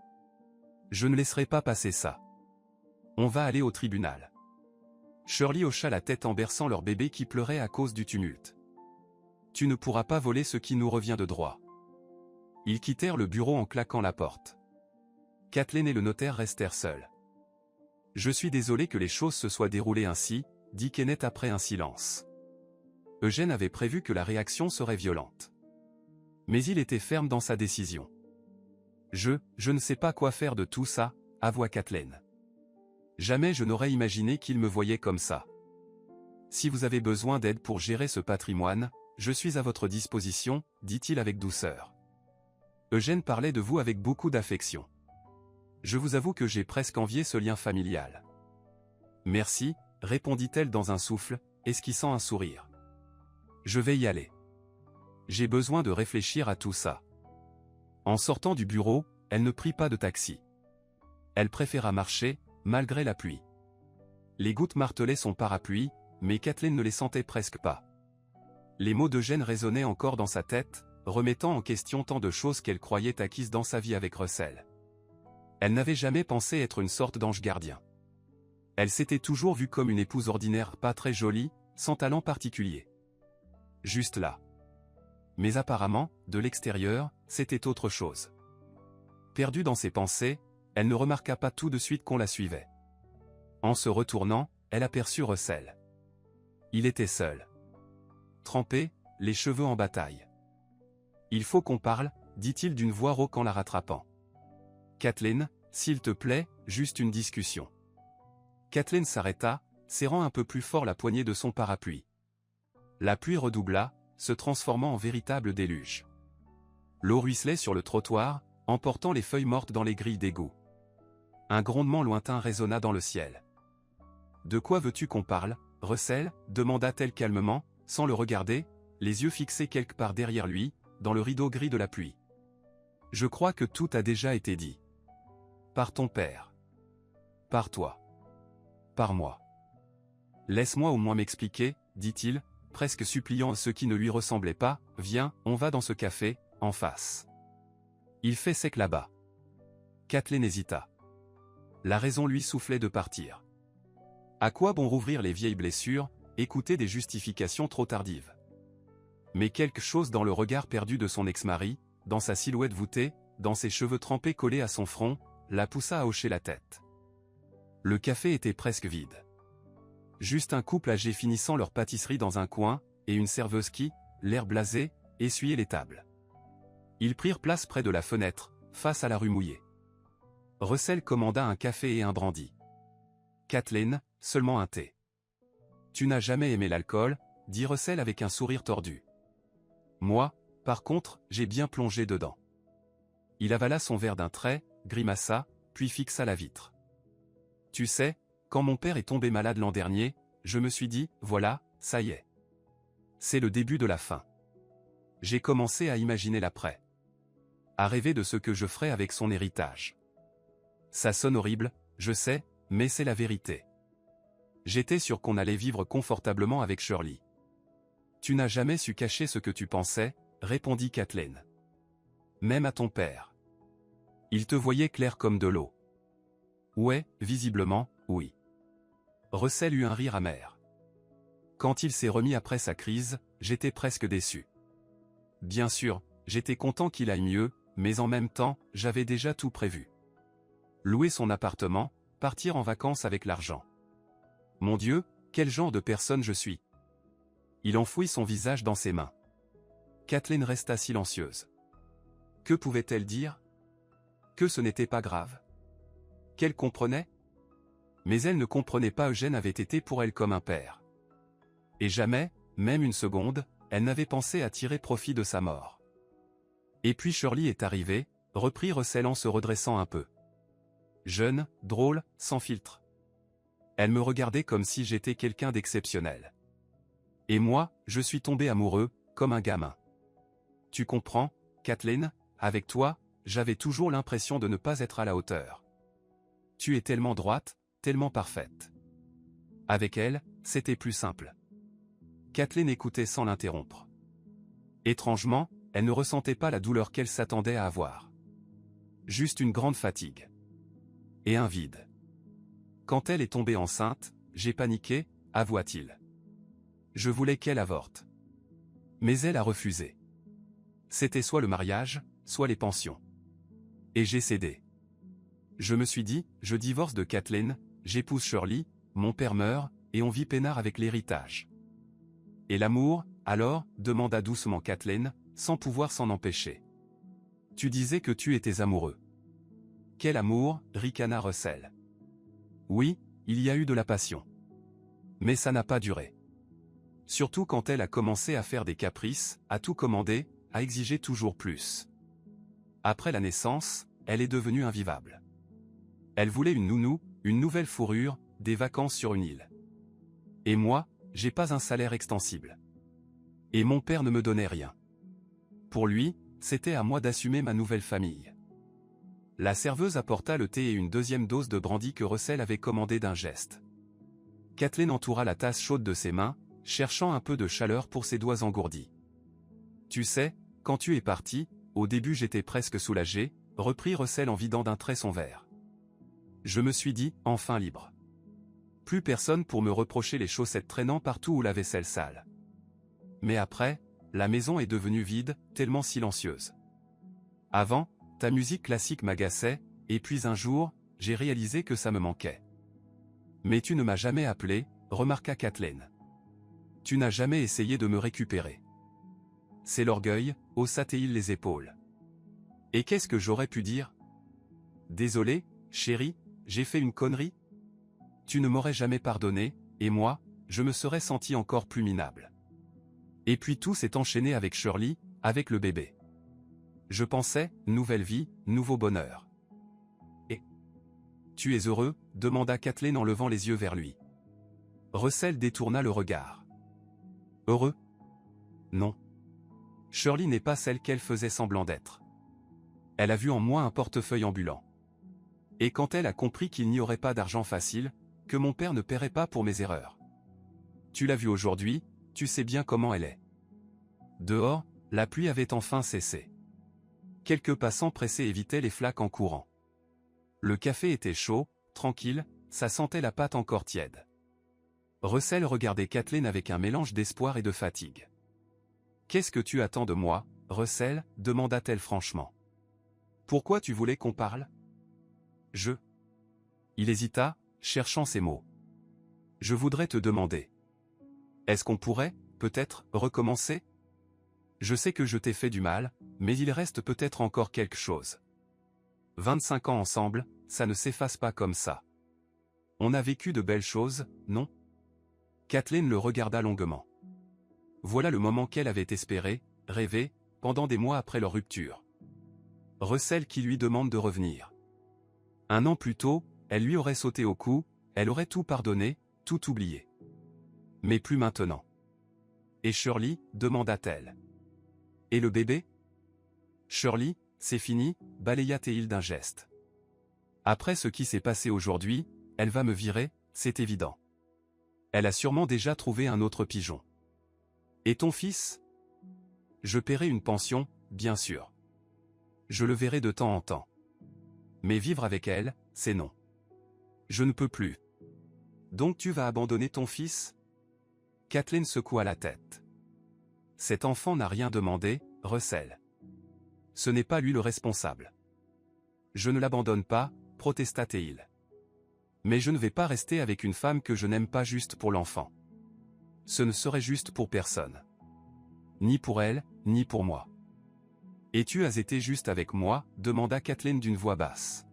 Je ne laisserai pas passer ça. On va aller au tribunal. Shirley hocha la tête en berçant leur bébé qui pleurait à cause du tumulte. Tu ne pourras pas voler ce qui nous revient de droit. Ils quittèrent le bureau en claquant la porte. Kathleen et le notaire restèrent seuls. Je suis désolé que les choses se soient déroulées ainsi, dit Kenneth après un silence. Eugène avait prévu que la réaction serait violente. Mais il était ferme dans sa décision. Je ne sais pas quoi faire de tout ça, avoua Kathleen. Jamais je n'aurais imaginé qu'il me voyait comme ça. Si vous avez besoin d'aide pour gérer ce patrimoine, je suis à votre disposition, dit-il avec douceur. Eugène parlait de vous avec beaucoup d'affection. Je vous avoue que j'ai presque envié ce lien familial. Merci, répondit-elle dans un souffle, esquissant un sourire. Je vais y aller. J'ai besoin de réfléchir à tout ça. En sortant du bureau, elle ne prit pas de taxi. Elle préféra marcher, malgré la pluie. Les gouttes martelaient son parapluie, mais Kathleen ne les sentait presque pas. Les mots d'Eugène résonnaient encore dans sa tête, remettant en question tant de choses qu'elle croyait acquises dans sa vie avec Russell. Elle n'avait jamais pensé être une sorte d'ange gardien. Elle s'était toujours vue comme une épouse ordinaire pas très jolie, sans talent particulier. Juste là. Mais apparemment, de l'extérieur, c'était autre chose. Perdue dans ses pensées, elle ne remarqua pas tout de suite qu'on la suivait. En se retournant, elle aperçut Russell. Il était seul. Trempé, les cheveux en bataille. Il faut qu'on parle, dit-il d'une voix rauque en la rattrapant. Kathleen, s'il te plaît, juste une discussion. Kathleen s'arrêta, serrant un peu plus fort la poignée de son parapluie. La pluie redoubla, se transformant en véritable déluge. L'eau ruisselait sur le trottoir, emportant les feuilles mortes dans les grilles d'égout. Un grondement lointain résonna dans le ciel. « De quoi veux-tu qu'on parle, Russell » demanda-t-elle calmement, sans le regarder, les yeux fixés quelque part derrière lui, dans le rideau gris de la pluie. « Je crois que tout a déjà été dit. Par ton père. Par toi. Par moi. Laisse-moi au moins m'expliquer, dit-il, presque suppliant ce qui ne lui ressemblait pas, viens, on va dans ce café, en face. Il fait sec là-bas. Kathleen hésita. La raison lui soufflait de partir. À quoi bon rouvrir les vieilles blessures, écouter des justifications trop tardives. Mais quelque chose dans le regard perdu de son ex-mari, dans sa silhouette voûtée, dans ses cheveux trempés collés à son front, la poussa à hocher la tête. Le café était presque vide. Juste un couple âgé finissant leur pâtisserie dans un coin, et une serveuse qui, l'air blasé, essuyait les tables. Ils prirent place près de la fenêtre, face à la rue mouillée. Russell commanda un café et un brandy. Kathleen, seulement un thé. Tu n'as jamais aimé l'alcool, dit Russell avec un sourire tordu. Moi, par contre, j'ai bien plongé dedans. Il avala son verre d'un trait, grimaça, puis fixa la vitre. Tu sais, quand mon père est tombé malade l'an dernier, je me suis dit, voilà, ça y est. C'est le début de la fin. J'ai commencé à imaginer l'après. À rêver de ce que je ferais avec son héritage. Ça sonne horrible, je sais, mais c'est la vérité. J'étais sûr qu'on allait vivre confortablement avec Shirley. Tu n'as jamais su cacher ce que tu pensais, répondit Kathleen. Même à ton père. Il te voyait clair comme de l'eau. Ouais, visiblement, oui. Russell eut un rire amer. Quand il s'est remis après sa crise, j'étais presque déçu. Bien sûr, j'étais content qu'il aille mieux, mais en même temps, j'avais déjà tout prévu. Louer son appartement, partir en vacances avec l'argent. Mon Dieu, quel genre de personne je suis. Il enfouit son visage dans ses mains. Kathleen resta silencieuse. Que pouvait-elle dire? Que ce n'était pas grave. Qu'elle comprenait? Mais elle ne comprenait pas. Eugène avait été pour elle comme un père. Et jamais, même une seconde, elle n'avait pensé à tirer profit de sa mort. Et puis Shirley est arrivée, reprit Russell en se redressant un peu. Jeune, drôle, sans filtre. Elle me regardait comme si j'étais quelqu'un d'exceptionnel. Et moi, je suis tombé amoureux, comme un gamin. Tu comprends, Kathleen, avec toi, j'avais toujours l'impression de ne pas être à la hauteur. Tu es tellement droite, tellement parfaite. Avec elle, c'était plus simple. Kathleen écoutait sans l'interrompre. Étrangement, elle ne ressentait pas la douleur qu'elle s'attendait à avoir. Juste une grande fatigue. Et un vide. Quand elle est tombée enceinte, j'ai paniqué, avoua-t-il. Je voulais qu'elle avorte. Mais elle a refusé. C'était soit le mariage, soit les pensions. Et j'ai cédé. Je me suis dit, je divorce de Kathleen, j'épouse Shirley, mon père meurt, et on vit peinard avec l'héritage. Et l'amour, alors, demanda doucement Kathleen, sans pouvoir s'en empêcher. Tu disais que tu étais amoureux. Quel amour, ricana Russell. Oui, il y a eu de la passion. Mais ça n'a pas duré. Surtout quand elle a commencé à faire des caprices, à tout commander, à exiger toujours plus. Après la naissance, elle est devenue invivable. Elle voulait une nounou, une nouvelle fourrure, des vacances sur une île. Et moi, j'ai pas un salaire extensible. Et mon père ne me donnait rien. Pour lui, c'était à moi d'assumer ma nouvelle famille. La serveuse apporta le thé et une deuxième dose de brandy que Russell avait commandé d'un geste. Kathleen entoura la tasse chaude de ses mains, cherchant un peu de chaleur pour ses doigts engourdis. Tu sais, quand tu es parti, au début j'étais presque soulagé, reprit Russell en vidant d'un trait son verre. Je me suis dit, enfin libre. Plus personne pour me reprocher les chaussettes traînant partout ou la vaisselle sale. Mais après, la maison est devenue vide, tellement silencieuse. Avant, ta musique classique m'agaçait, et puis un jour, j'ai réalisé que ça me manquait. Mais tu ne m'as jamais appelé, remarqua Kathleen. Tu n'as jamais essayé de me récupérer. C'est l'orgueil, haussa-t-il les épaules. Et qu'est-ce que j'aurais pu dire? Désolé, chérie, j'ai fait une connerie? Tu ne m'aurais jamais pardonné, et moi, je me serais senti encore plus minable. Et puis tout s'est enchaîné avec Shirley, avec le bébé. Je pensais, nouvelle vie, nouveau bonheur. Et tu es heureux? Demanda Kathleen en levant les yeux vers lui. Russell détourna le regard. Heureux? Non. Shirley n'est pas celle qu'elle faisait semblant d'être. Elle a vu en moi un portefeuille ambulant. Et quand elle a compris qu'il n'y aurait pas d'argent facile, que mon père ne paierait pas pour mes erreurs. Tu l'as vu aujourd'hui, tu sais bien comment elle est. Dehors, la pluie avait enfin cessé. Quelques passants pressés évitaient les flaques en courant. Le café était chaud, tranquille, ça sentait la pâte encore tiède. Russell regardait Kathleen avec un mélange d'espoir et de fatigue. « Qu'est-ce que tu attends de moi, Russell ?» demanda-t-elle franchement. « Pourquoi tu voulais qu'on parle ?» Il hésita, cherchant ses mots. « Je voudrais te demander. Est-ce qu'on pourrait, peut-être, recommencer? Je sais que je t'ai fait du mal, mais il reste peut-être encore quelque chose. 25 ans ensemble, ça ne s'efface pas comme ça. On a vécu de belles choses, non? Kathleen le regarda longuement. Voilà le moment qu'elle avait espéré, rêvé, pendant des mois après leur rupture. Russell qui lui demande de revenir. 1 an plus tôt, elle lui aurait sauté au cou, elle aurait tout pardonné, tout oublié. Mais plus maintenant. Et Shirley, demanda-t-elle. Et le bébé? Shirley, c'est fini, balaya Théil d'un geste. Après ce qui s'est passé aujourd'hui, elle va me virer, c'est évident. Elle a sûrement déjà trouvé un autre pigeon. Et ton fils? Je paierai une pension, bien sûr. Je le verrai de temps en temps. Mais vivre avec elle, c'est non. Je ne peux plus. Donc tu vas abandonner ton fils? Kathleen secoua la tête. Cet enfant n'a rien demandé, Russell. Ce n'est pas lui le responsable. Je ne l'abandonne pas, protesta Théil. Mais je ne vais pas rester avec une femme que je n'aime pas juste pour l'enfant. Ce ne serait juste pour personne. Ni pour elle, ni pour moi. Et tu as été juste avec moi, demanda Kathleen d'une voix basse.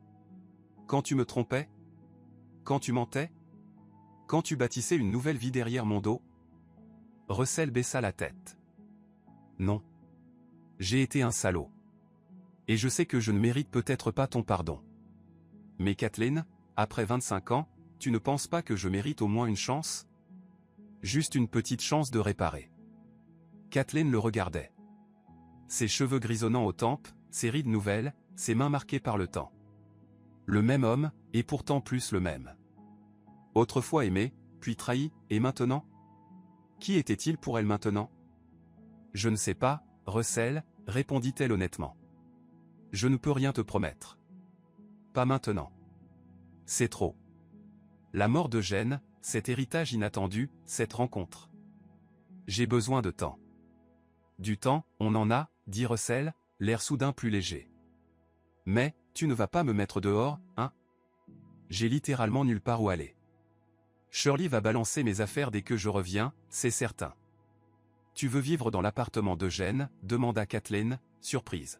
Quand tu me trompais? Quand tu mentais? Quand tu bâtissais une nouvelle vie derrière mon dos? Russell baissa la tête. Non. J'ai été un salaud. Et je sais que je ne mérite peut-être pas ton pardon. Mais Kathleen, après 25 ans, tu ne penses pas que je mérite au moins une chance? Juste une petite chance de réparer. Kathleen le regardait. Ses cheveux grisonnants aux tempes, ses rides nouvelles, ses mains marquées par le temps. Le même homme, et pourtant plus le même. Autrefois aimé, puis trahi, et maintenant? Qui était-il pour elle maintenant? Je ne sais pas, Russell, répondit-elle honnêtement. Je ne peux rien te promettre. Pas maintenant. C'est trop. La mort de Jen, cet héritage inattendu, cette rencontre. J'ai besoin de temps. Du temps, on en a, dit Russell, l'air soudain plus léger. Mais, tu ne vas pas me mettre dehors, hein? J'ai littéralement nulle part où aller. Shirley va balancer mes affaires dès que je reviens, c'est certain. Tu veux vivre dans l'appartement de Jen? Demanda Kathleen, surprise.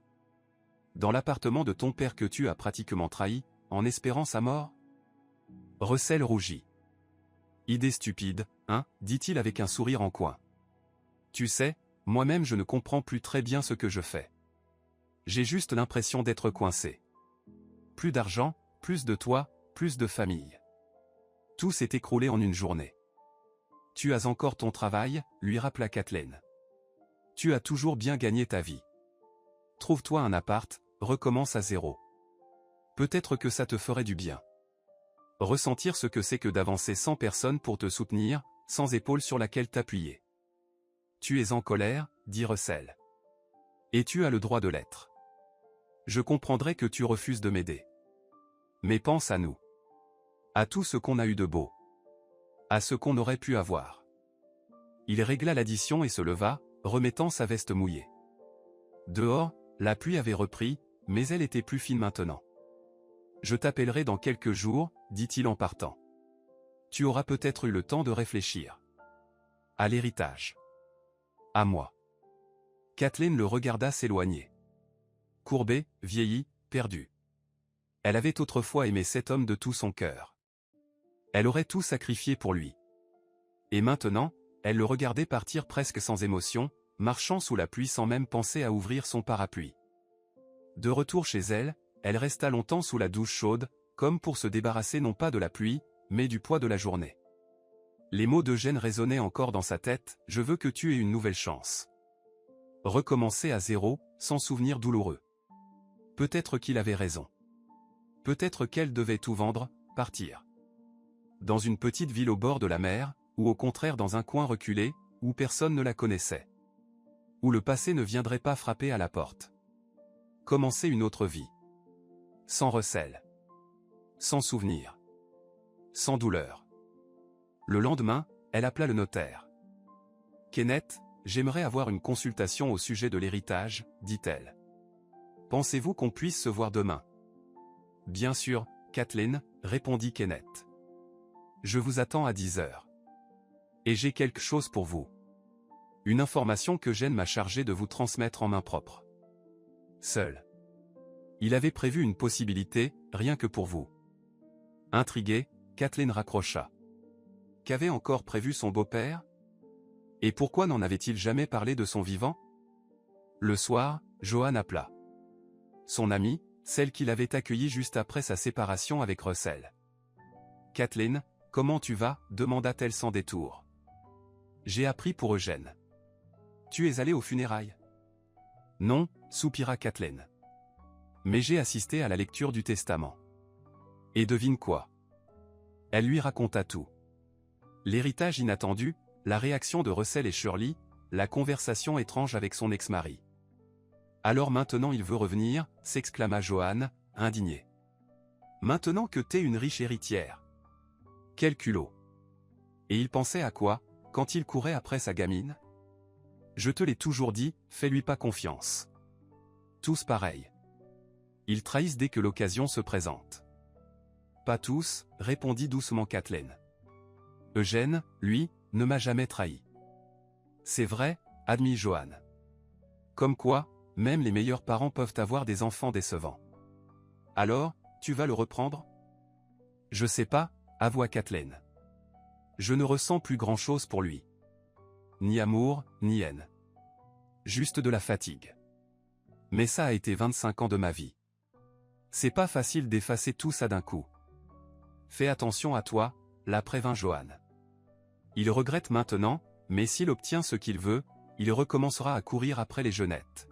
Dans l'appartement de ton père que tu as pratiquement trahi, en espérant sa mort? Russell rougit. Idée stupide, hein, dit-il avec un sourire en coin. Tu sais, moi-même je ne comprends plus très bien ce que je fais. J'ai juste l'impression d'être coincé. Plus d'argent, plus de toi, plus de famille. Tout s'est écroulé en une journée. Tu as encore ton travail, lui rappela Kathleen. Tu as toujours bien gagné ta vie. Trouve-toi un appart, recommence à zéro. Peut-être que ça te ferait du bien. Ressentir ce que c'est que d'avancer sans personne pour te soutenir, sans épaule sur laquelle t'appuyer. Tu es en colère, dit Russell. Et tu as le droit de l'être. Je comprendrai que tu refuses de m'aider. Mais pense à nous. À tout ce qu'on a eu de beau. À ce qu'on aurait pu avoir. Il régla l'addition et se leva, remettant sa veste mouillée. Dehors, la pluie avait repris, mais elle était plus fine maintenant. Je t'appellerai dans quelques jours, dit-il en partant. Tu auras peut-être eu le temps de réfléchir. À l'héritage. À moi. Kathleen le regarda s'éloigner. Courbée, vieillie, perdue. Elle avait autrefois aimé cet homme de tout son cœur. Elle aurait tout sacrifié pour lui. Et maintenant, elle le regardait partir presque sans émotion, marchant sous la pluie sans même penser à ouvrir son parapluie. De retour chez elle, elle resta longtemps sous la douche chaude, comme pour se débarrasser non pas de la pluie, mais du poids de la journée. Les mots de Jen résonnaient encore dans sa tête, « Je veux que tu aies une nouvelle chance. » Recommencer à zéro, sans souvenir douloureux. Peut-être qu'il avait raison. Peut-être qu'elle devait tout vendre, partir. Dans une petite ville au bord de la mer, ou au contraire dans un coin reculé, où personne ne la connaissait. Où le passé ne viendrait pas frapper à la porte. Commencer une autre vie. Sans Russell. Sans souvenir. Sans douleur. Le lendemain, elle appela le notaire. « Kenneth, j'aimerais avoir une consultation au sujet de l'héritage, » dit-elle. « Pensez-vous qu'on puisse se voir demain? » « Bien sûr, Kathleen, » répondit Kenneth. je vous attends à 10 heures. Et j'ai quelque chose pour vous. Une information qu'Eugène m'a chargé de vous transmettre en main propre. Seul. Il avait prévu une possibilité, rien que pour vous. Intriguée, Kathleen raccrocha. Qu'avait encore prévu son beau-père? Et pourquoi n'en avait-il jamais parlé de son vivant? Le soir, Joanne appela. Son amie, celle qu'il avait accueillie juste après sa séparation avec Russell. « Kathleen, comment tu vas ?» demanda-t-elle sans détour. « J'ai appris pour Eugène. »« Tu es allé aux funérailles ?»« Non, » soupira Kathleen. « Mais j'ai assisté à la lecture du testament. » Et devine quoi? Elle lui raconta tout. L'héritage inattendu, la réaction de Russell et Shirley, la conversation étrange avec son ex-mari. « Alors maintenant il veut revenir ?» s'exclama Joanne, indignée. « Maintenant que t'es une riche héritière. » Quel culot! Et il pensait à quoi, quand il courait après sa gamine? Je te l'ai toujours dit, fais-lui pas confiance. Tous pareils. Ils trahissent dès que l'occasion se présente. Pas tous, répondit doucement Kathleen. Eugène, lui, ne m'a jamais trahi. C'est vrai, admit Joanne. Comme quoi, même les meilleurs parents peuvent avoir des enfants décevants. Alors, tu vas le reprendre? Je sais pas, avoua Kathleen. Je ne ressens plus grand-chose pour lui. Ni amour, ni haine. Juste de la fatigue. Mais ça a été 25 ans de ma vie. C'est pas facile d'effacer tout ça d'un coup. Fais attention à toi, la prévint Joanne. Il regrette maintenant, mais s'il obtient ce qu'il veut, il recommencera à courir après les jeunettes.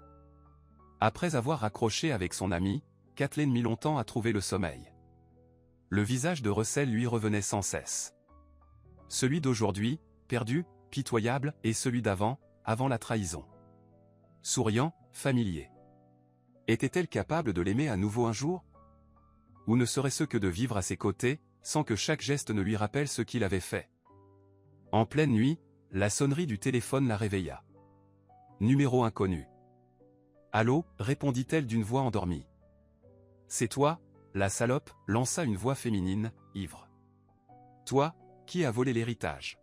Après avoir raccroché avec son ami, Kathleen mit longtemps à trouver le sommeil. Le visage de Russell lui revenait sans cesse. Celui d'aujourd'hui, perdu, pitoyable, et celui d'avant, avant la trahison. Souriant, familier. Était-elle capable de l'aimer à nouveau un jour? Ou ne serait-ce que de vivre à ses côtés, sans que chaque geste ne lui rappelle ce qu'il avait fait? En pleine nuit, la sonnerie du téléphone la réveilla. Numéro inconnu. Allô, répondit-elle d'une voix endormie. C'est toi, la salope, lança une voix féminine, ivre. Toi, qui as volé l'héritage?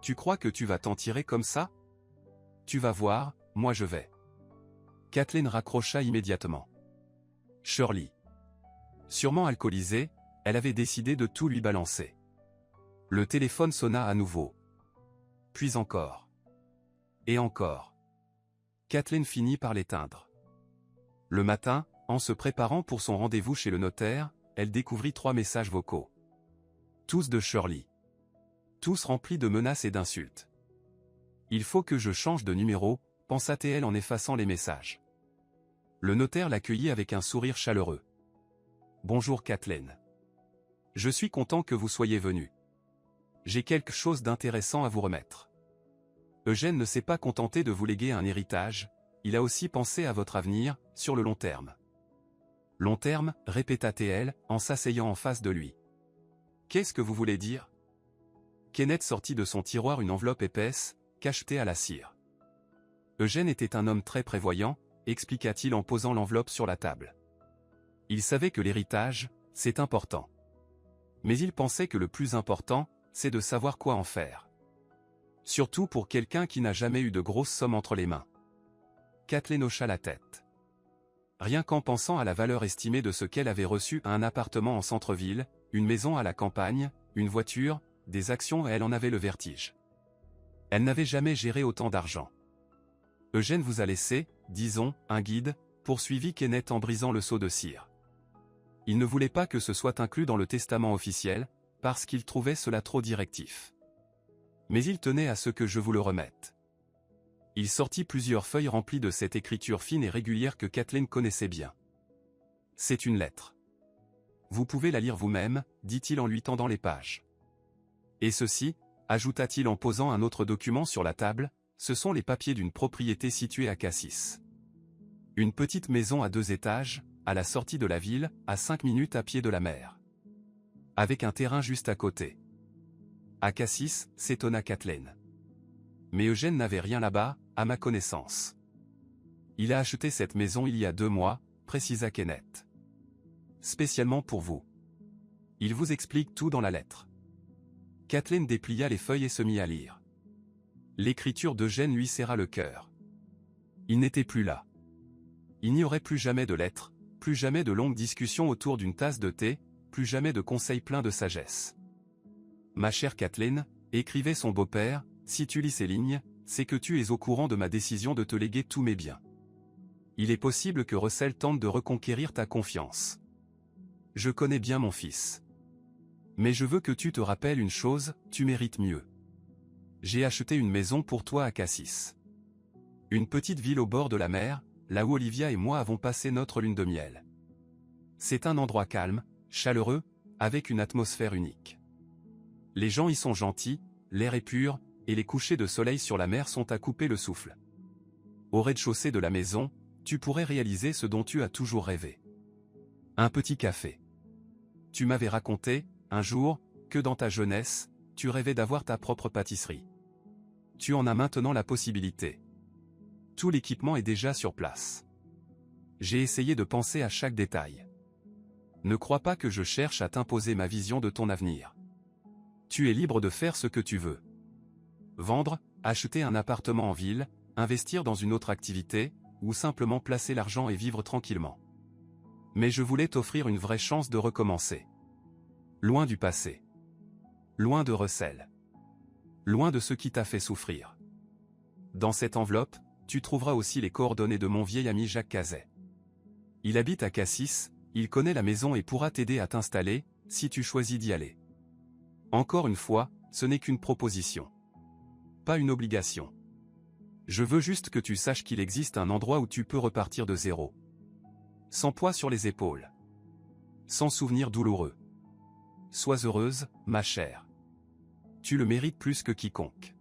Tu crois que tu vas t'en tirer comme ça? Tu vas voir, moi je vais. Kathleen raccrocha immédiatement. Shirley. Sûrement alcoolisée, elle avait décidé de tout lui balancer. Le téléphone sonna à nouveau. Puis encore. Et encore. Kathleen finit par l'éteindre. Le matin, en se préparant pour son rendez-vous chez le notaire, elle découvrit 3 messages vocaux. Tous de Shirley. Tous remplis de menaces et d'insultes. Il faut que je change de numéro, pensa-t-elle en effaçant les messages. Le notaire l'accueillit avec un sourire chaleureux. Bonjour Kathleen. Je suis content que vous soyez venue. J'ai quelque chose d'intéressant à vous remettre. Eugène ne s'est pas contenté de vous léguer un héritage, il a aussi pensé à votre avenir, sur le long terme. Long terme, répéta-t-elle, en s'asseyant en face de lui. Qu'est-ce que vous voulez dire? Kenneth sortit de son tiroir une enveloppe épaisse, cachetée à la cire. Eugène était un homme très prévoyant, expliqua-t-il en posant l'enveloppe sur la table. Il savait que l'héritage, c'est important. Mais il pensait que le plus important, c'est de savoir quoi en faire. Surtout pour quelqu'un qui n'a jamais eu de grosses sommes entre les mains. Kathleen hocha la tête. Rien qu'en pensant à la valeur estimée de ce qu'elle avait reçu, un appartement en centre-ville, une maison à la campagne, une voiture, des actions, elle en avait le vertige. Elle n'avait jamais géré autant d'argent. Eugène vous a laissé, disons, un guide, poursuivit Kenneth en brisant le seau de cire. Il ne voulait pas que ce soit inclus dans le testament officiel, parce qu'il trouvait cela trop directif. Mais il tenait à ce que je vous le remette. Il sortit plusieurs feuilles remplies de cette écriture fine et régulière que Kathleen connaissait bien. C'est une lettre. Vous pouvez la lire vous-même, dit-il en lui tendant les pages. Et ceci, ajouta-t-il en posant un autre document sur la table, ce sont les papiers d'une propriété située à Cassis. Une petite maison à 2 étages, à la sortie de la ville, à 5 minutes à pied de la mer. Avec un terrain juste à côté. À Cassis, s'étonna Kathleen. Mais Eugène n'avait rien là-bas, à ma connaissance. Il a acheté cette maison il y a 2 mois, précisa Kenneth. Spécialement pour vous. Il vous explique tout dans la lettre. Kathleen déplia les feuilles et se mit à lire. L'écriture d'Eugène lui serra le cœur. Il n'était plus là. Il n'y aurait plus jamais de lettres, plus jamais de longues discussions autour d'une tasse de thé, plus jamais de conseils pleins de sagesse. Ma chère Kathleen, écrivait son beau-père, si tu lis ces lignes, c'est que tu es au courant de ma décision de te léguer tous mes biens. Il est possible que Russell tente de reconquérir ta confiance. Je connais bien mon fils. Mais je veux que tu te rappelles une chose, tu mérites mieux. J'ai acheté une maison pour toi à Cassis. Une petite ville au bord de la mer, là où Olivia et moi avons passé notre lune de miel. C'est un endroit calme, chaleureux, avec une atmosphère unique. Les gens y sont gentils, l'air est pur, et les couchers de soleil sur la mer sont à couper le souffle. Au rez-de-chaussée de la maison, tu pourrais réaliser ce dont tu as toujours rêvé. Un petit café. Tu m'avais raconté, un jour, que dans ta jeunesse, tu rêvais d'avoir ta propre pâtisserie. Tu en as maintenant la possibilité. Tout l'équipement est déjà sur place. J'ai essayé de penser à chaque détail. Ne crois pas que je cherche à t'imposer ma vision de ton avenir. Tu es libre de faire ce que tu veux. Vendre, acheter un appartement en ville, investir dans une autre activité, ou simplement placer l'argent et vivre tranquillement. Mais je voulais t'offrir une vraie chance de recommencer. Loin du passé. Loin de Russell. Loin de ce qui t'a fait souffrir. Dans cette enveloppe, tu trouveras aussi les coordonnées de mon vieil ami Jacques Cazet. Il habite à Cassis, il connaît la maison et pourra t'aider à t'installer, si tu choisis d'y aller. Encore une fois, ce n'est qu'une proposition. Pas une obligation. Je veux juste que tu saches qu'il existe un endroit où tu peux repartir de zéro. Sans poids sur les épaules. Sans souvenirs douloureux. Sois heureuse, ma chère. Tu le mérites plus que quiconque.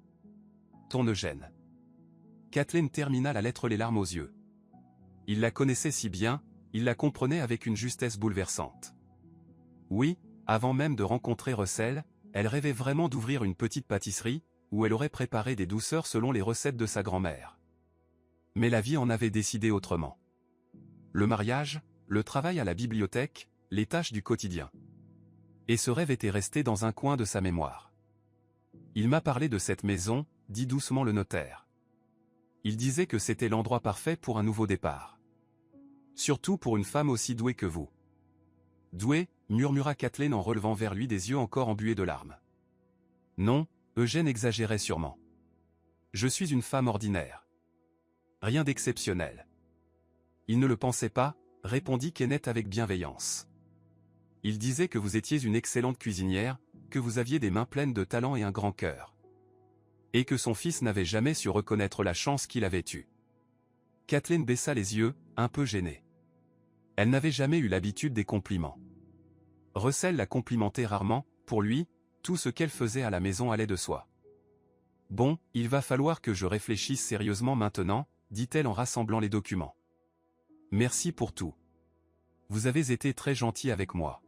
Ton Eugène. Kathleen termina la lettre les larmes aux yeux. Il la connaissait si bien, il la comprenait avec une justesse bouleversante. Oui, avant même de rencontrer Russell, elle rêvait vraiment d'ouvrir une petite pâtisserie, où elle aurait préparé des douceurs selon les recettes de sa grand-mère. Mais la vie en avait décidé autrement. Le mariage, le travail à la bibliothèque, les tâches du quotidien. Et ce rêve était resté dans un coin de sa mémoire. Il m'a parlé de cette maison, dit doucement le notaire. Il disait que c'était l'endroit parfait pour un nouveau départ. Surtout pour une femme aussi douée que vous. Douée, murmura Kathleen en relevant vers lui des yeux encore embués de larmes. Non, Eugène exagérait sûrement. Je suis une femme ordinaire. Rien d'exceptionnel. Il ne le pensait pas, répondit Kenneth avec bienveillance. Il disait que vous étiez une excellente cuisinière, que vous aviez des mains pleines de talent et un grand cœur. Et que son fils n'avait jamais su reconnaître la chance qu'il avait eue. Kathleen baissa les yeux, un peu gênée. Elle n'avait jamais eu l'habitude des compliments. Russell la complimentait rarement, pour lui, tout ce qu'elle faisait à la maison allait de soi. Bon, il va falloir que je réfléchisse sérieusement maintenant, dit-elle en rassemblant les documents. Merci pour tout. Vous avez été très gentil avec moi.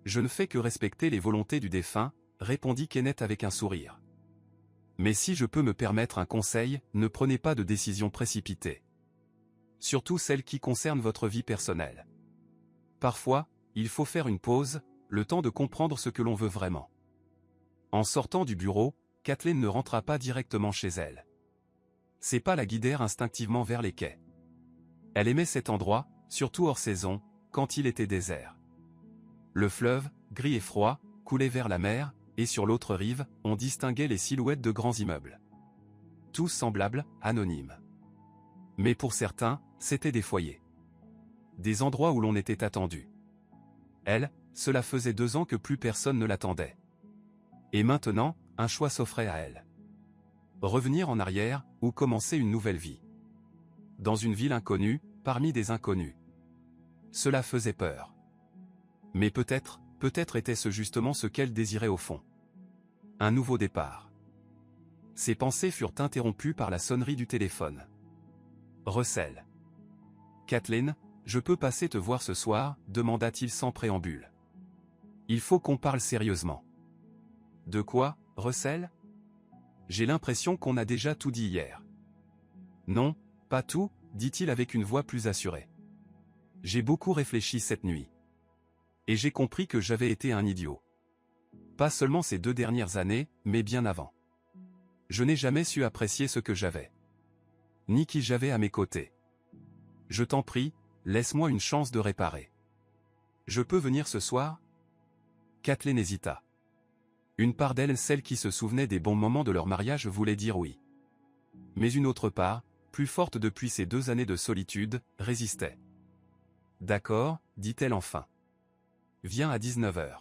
Je ne fais que respecter les volontés du défunt, répondit Kenneth avec un sourire. Mais si je peux me permettre un conseil, ne prenez pas de décisions précipitées. Surtout celles qui concernent votre vie personnelle. Parfois, il faut faire une pause, le temps de comprendre ce que l'on veut vraiment. En sortant du bureau, Kathleen ne rentra pas directement chez elle. Ses pas la guidèrent instinctivement vers les quais. Elle aimait cet endroit, surtout hors saison, quand il était désert. Le fleuve, gris et froid, coulait vers la mer, et sur l'autre rive, on distinguait les silhouettes de grands immeubles. Tous semblables, anonymes. Mais pour certains, c'étaient des foyers. Des endroits où l'on était attendu. Elle, cela faisait 2 ans que plus personne ne l'attendait. Et maintenant, un choix s'offrait à elle. Revenir en arrière, ou commencer une nouvelle vie. Dans une ville inconnue, parmi des inconnus. Cela faisait peur. Mais peut-être était-ce justement ce qu'elle désirait au fond. Un nouveau départ. Ses pensées furent interrompues par la sonnerie du téléphone. Russell. Kathleen, je peux passer te voir ce soir, demanda-t-il sans préambule. Il faut qu'on parle sérieusement. De quoi, Russell? J'ai l'impression qu'on a déjà tout dit hier. Non, pas tout, dit-il avec une voix plus assurée. J'ai beaucoup réfléchi cette nuit. Et j'ai compris que j'avais été un idiot. Pas seulement ces 2 dernières années, mais bien avant. Je n'ai jamais su apprécier ce que j'avais. Ni qui j'avais à mes côtés. Je t'en prie, laisse-moi une chance de réparer. Je peux venir ce soir? Kathleen hésita. Une part d'elle, celle qui se souvenait des bons moments de leur mariage, voulait dire oui. Mais une autre part, plus forte depuis ces 2 années de solitude, résistait. D'accord, dit-elle enfin. Viens à 19h.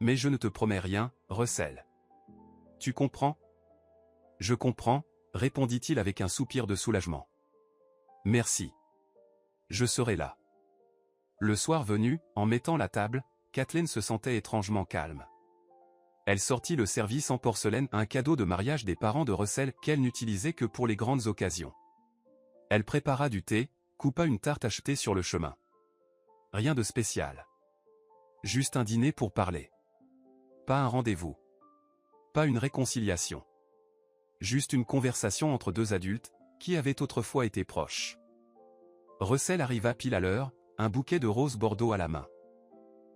Mais je ne te promets rien, Russell. Tu comprends? Je comprends, répondit-il avec un soupir de soulagement. Merci. Je serai là. Le soir venu, en mettant la table, Kathleen se sentait étrangement calme. Elle sortit le service en porcelaine, un cadeau de mariage des parents de Russell qu'elle n'utilisait que pour les grandes occasions. Elle prépara du thé, coupa une tarte achetée sur le chemin. Rien de spécial. Juste un dîner pour parler. Pas un rendez-vous. Pas une réconciliation. Juste une conversation entre 2 adultes, qui avaient autrefois été proches. Russell arriva pile à l'heure, un bouquet de roses bordeaux à la main.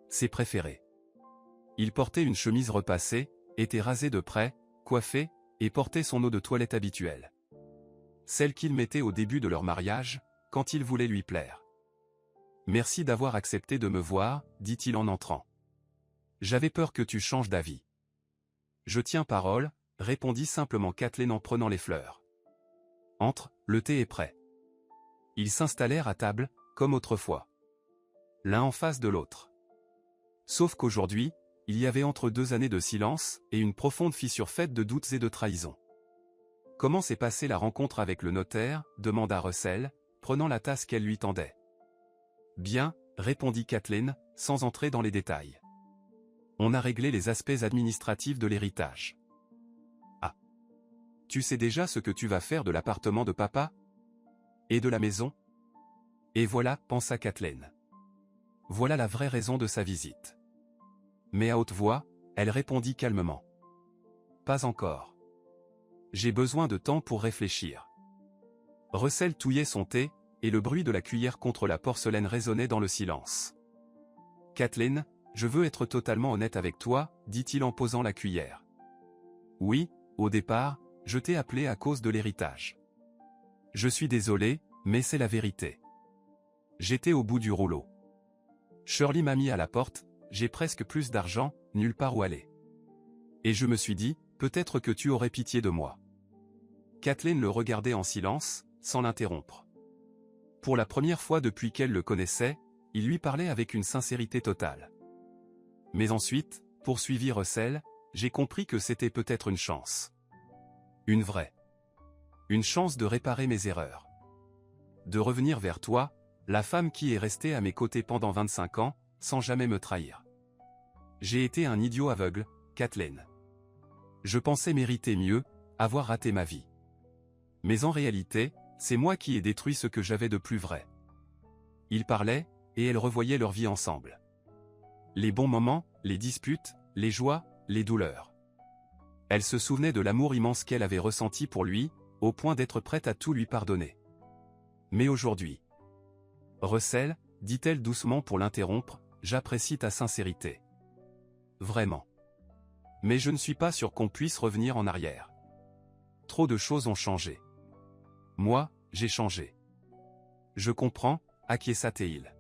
Ses préférés. Il portait une chemise repassée, était rasé de près, coiffé, et portait son eau de toilette habituelle. Celle qu'il mettait au début de leur mariage, quand il voulait lui plaire. « Merci d'avoir accepté de me voir, dit-il en entrant. J'avais peur que tu changes d'avis. » « Je tiens parole, répondit simplement Kathleen en prenant les fleurs. « Entre, le thé est prêt. » Ils s'installèrent à table, comme autrefois. L'un en face de l'autre. Sauf qu'aujourd'hui, il y avait entre 2 années de silence, et une profonde fissure faite de doutes et de trahisons. « Comment s'est passée la rencontre avec le notaire » demanda Russell, prenant la tasse qu'elle lui tendait. « Bien, répondit Kathleen, sans entrer dans les détails. On a réglé les aspects administratifs de l'héritage. » Ah. Tu sais déjà ce que tu vas faire de l'appartement de papa? Et de la maison? Et voilà, pensa Kathleen. Voilà la vraie raison de sa visite. Mais à haute voix, elle répondit calmement. Pas encore. J'ai besoin de temps pour réfléchir. Russell touillait son thé, et le bruit de la cuillère contre la porcelaine résonnait dans le silence. Kathleen, je veux être totalement honnête avec toi, dit-il en posant la cuillère. Oui, au départ, je t'ai appelé à cause de l'héritage. Je suis désolé, mais c'est la vérité. J'étais au bout du rouleau. Shirley m'a mis à la porte, j'ai presque plus d'argent, nulle part où aller. Et je me suis dit, peut-être que tu aurais pitié de moi. Kathleen le regardait en silence, sans l'interrompre. Pour la première fois depuis qu'elle le connaissait, il lui parlait avec une sincérité totale. Mais ensuite, poursuivit Russell, j'ai compris que c'était peut-être une chance. Une vraie. Une chance de réparer mes erreurs. De revenir vers toi, la femme qui est restée à mes côtés pendant 25 ans, sans jamais me trahir. J'ai été un idiot aveugle, Kathleen. Je pensais mériter mieux, avoir raté ma vie. Mais en réalité, c'est moi qui ai détruit ce que j'avais de plus vrai. Ils parlaient, et elle revoyait leur vie ensemble. Les bons moments, les disputes, les joies, les douleurs. Elle se souvenait de l'amour immense qu'elle avait ressenti pour lui, au point d'être prête à tout lui pardonner. Mais aujourd'hui... Russell, dit-elle doucement pour l'interrompre, j'apprécie ta sincérité. Vraiment. Mais je ne suis pas sûr qu'on puisse revenir en arrière. Trop de choses ont changé. Moi, j'ai changé. Je comprends, acquiesça-t-il.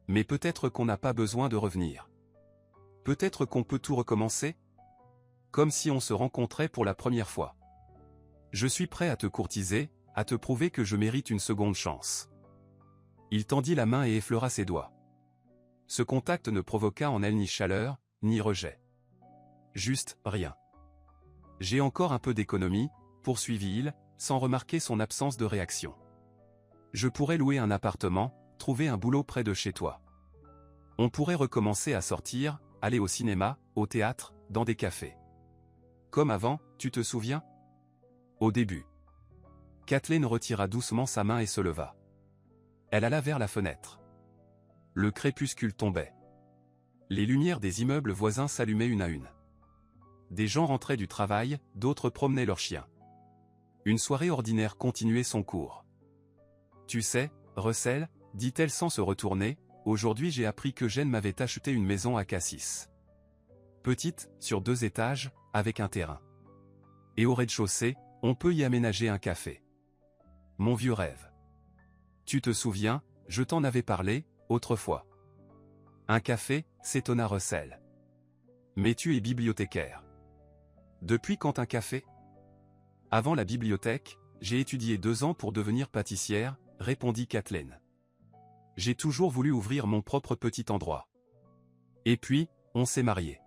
Mais peut-être qu'on n'a pas besoin de revenir. Peut-être qu'on peut tout recommencer? Comme si on se rencontrait pour la première fois. Je suis prêt à te courtiser, à te prouver que je mérite une seconde chance. Il tendit la main et effleura ses doigts. Ce contact ne provoqua en elle ni chaleur, ni rejet. Juste, rien. J'ai encore un peu d'économie, poursuivit-il, sans remarquer son absence de réaction. Je pourrais louer un appartement, trouver un boulot près de chez toi. On pourrait recommencer à sortir, aller au cinéma, au théâtre, dans des cafés. Comme avant, tu te souviens? Au début. Kathleen retira doucement sa main et se leva. Elle alla vers la fenêtre. Le crépuscule tombait. Les lumières des immeubles voisins s'allumaient une à une. Des gens rentraient du travail, d'autres promenaient leurs chiens. Une soirée ordinaire continuait son cours. Tu sais, Russell, dit-elle sans se retourner, aujourd'hui j'ai appris que Jen m'avait acheté une maison à Cassis. Petite, sur 2 étages, avec un terrain. Et au rez-de-chaussée, on peut y aménager un café. Mon vieux rêve. Tu te souviens, je t'en avais parlé, autrefois. Un café, s'étonna Russell. Mais tu es bibliothécaire. Depuis quand un café? Avant la bibliothèque, j'ai étudié 2 ans pour devenir pâtissière, répondit Kathleen. J'ai toujours voulu ouvrir mon propre petit endroit. Et puis, on s'est mariés.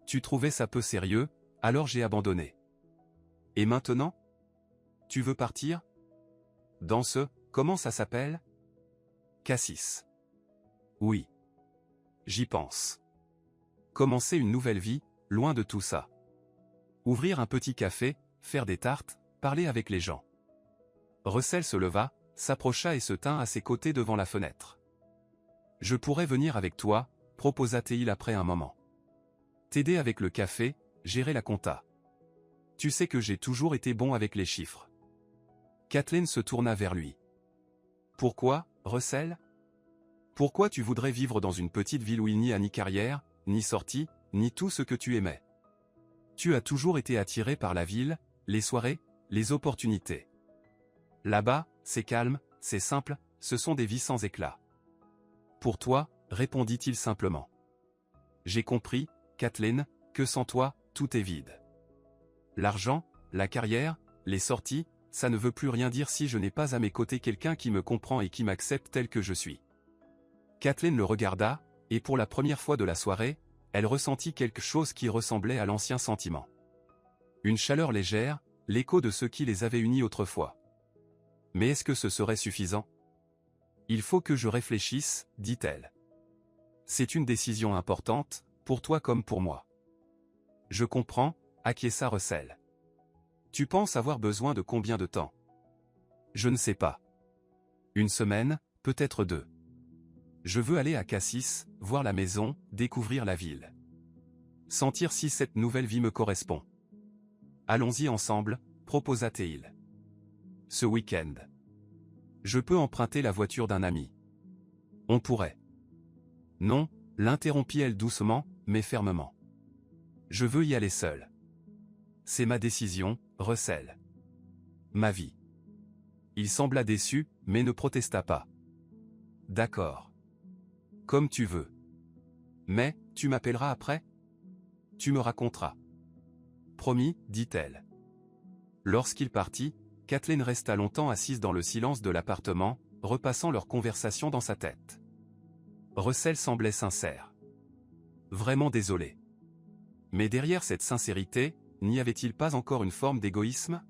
Tu trouvais ça peu sérieux, alors j'ai abandonné. Et maintenant? Tu veux partir? Dans ce, comment ça s'appelle? Cassis. Oui. J'y pense. Commencer une nouvelle vie, loin de tout ça. Ouvrir un petit café, faire des tartes, parler avec les gens. Russell se leva, s'approcha et se tint à ses côtés devant la fenêtre. Je pourrais venir avec toi, proposa Teil après un moment. T'aider avec le café, gérer la compta. Tu sais que j'ai toujours été bon avec les chiffres. Kathleen se tourna vers lui. Pourquoi, Russell? Pourquoi tu voudrais vivre dans une petite ville où il n'y a ni carrière, ni sortie, ni tout ce que tu aimais? Tu as toujours été attiré par la ville, les soirées, les opportunités. Là-bas, c'est calme, c'est simple, ce sont des vies sans éclat. Pour toi, répondit-il simplement. J'ai compris, Kathleen, que sans toi, tout est vide. L'argent, la carrière, les sorties, ça ne veut plus rien dire si je n'ai pas à mes côtés quelqu'un qui me comprend et qui m'accepte tel que je suis. Kathleen le regarda, et pour la première fois de la soirée, elle ressentit quelque chose qui ressemblait à l'ancien sentiment. Une chaleur légère, l'écho de ce qui les avait unis autrefois. Mais est-ce que ce serait suffisant? Il faut que je réfléchisse, dit-elle. C'est une décision importante, pour toi comme pour moi. Je comprends, acquiesça Russell. Tu penses avoir besoin de combien de temps? Je ne sais pas. 1 semaine, peut-être 2. Je veux aller à Cassis, voir la maison, découvrir la ville. Sentir si cette nouvelle vie me correspond. Allons-y ensemble, proposa Teil. Ce week-end. Je peux emprunter la voiture d'un ami. On pourrait. Non, l'interrompit-elle doucement, mais fermement. Je veux y aller seul. C'est ma décision, Russell. Ma vie. Il sembla déçu, mais ne protesta pas. D'accord. Comme tu veux. Mais, tu m'appelleras après? Tu me raconteras. Promis, dit-elle. Lorsqu'il partit, Kathleen resta longtemps assise dans le silence de l'appartement, repassant leur conversation dans sa tête. Russell semblait sincère. Vraiment désolé. Mais derrière cette sincérité, n'y avait-il pas encore une forme d'égoïsme?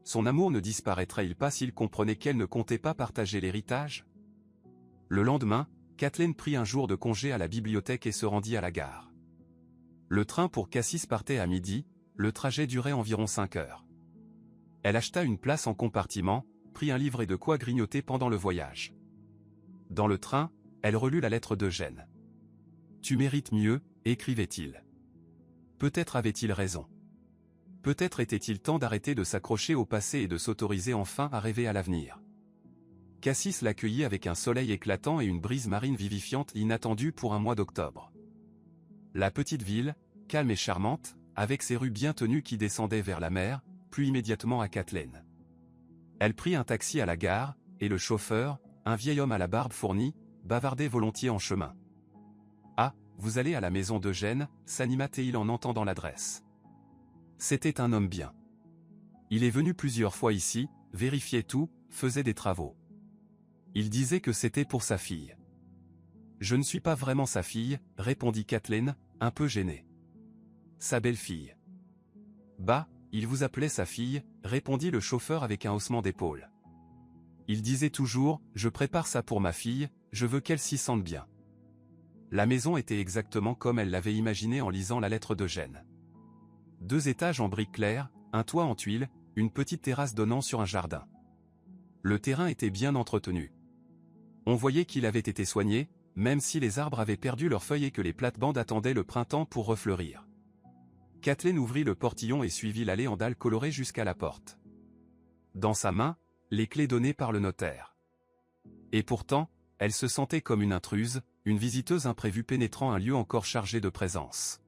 Son amour ne disparaîtrait-il pas s'il comprenait qu'elle ne comptait pas partager l'héritage? Le lendemain, Kathleen prit un jour de congé à la bibliothèque et se rendit à la gare. Le train pour Cassis partait à midi, le trajet durait environ 5 heures. Elle acheta une place en compartiment, prit un livre et de quoi grignoter pendant le voyage. Dans le train, elle relut la lettre d'Eugène. « Tu mérites mieux », écrivait-il. Peut-être avait-il raison. Peut-être était-il temps d'arrêter de s'accrocher au passé et de s'autoriser enfin à rêver à l'avenir. Cassis l'accueillit avec un soleil éclatant et une brise marine vivifiante inattendue pour un mois d'octobre. La petite ville, calme et charmante, avec ses rues bien tenues qui descendaient vers la mer, plut immédiatement à Kathleen. Elle prit un taxi à la gare, et le chauffeur, un vieil homme à la barbe fournie, bavardait volontiers en chemin. « Ah, vous allez à la maison d'Eugène » s'anima Teil en entendant l'adresse. C'était un homme bien. Il est venu plusieurs fois ici, vérifiait tout, faisait des travaux. Il disait que c'était pour sa fille. « Je ne suis pas vraiment sa fille », répondit Kathleen, un peu gênée. « Sa belle-fille. »« Bah, il vous appelait sa fille », répondit le chauffeur avec un haussement d'épaule. Il disait toujours « Je prépare ça pour ma fille, je veux qu'elle s'y sente bien ». La maison était exactement comme elle l'avait imaginé en lisant la lettre d'Eugène. 2 étages en briques claires, un toit en tuiles, une petite terrasse donnant sur un jardin. Le terrain était bien entretenu. On voyait qu'il avait été soigné, même si les arbres avaient perdu leurs feuilles et que les plates-bandes attendaient le printemps pour refleurir. Kathleen ouvrit le portillon et suivit l'allée en dalles colorées jusqu'à la porte. Dans sa main, les clés données par le notaire. Et pourtant, elle se sentait comme une intruse, une visiteuse imprévue pénétrant un lieu encore chargé de présence.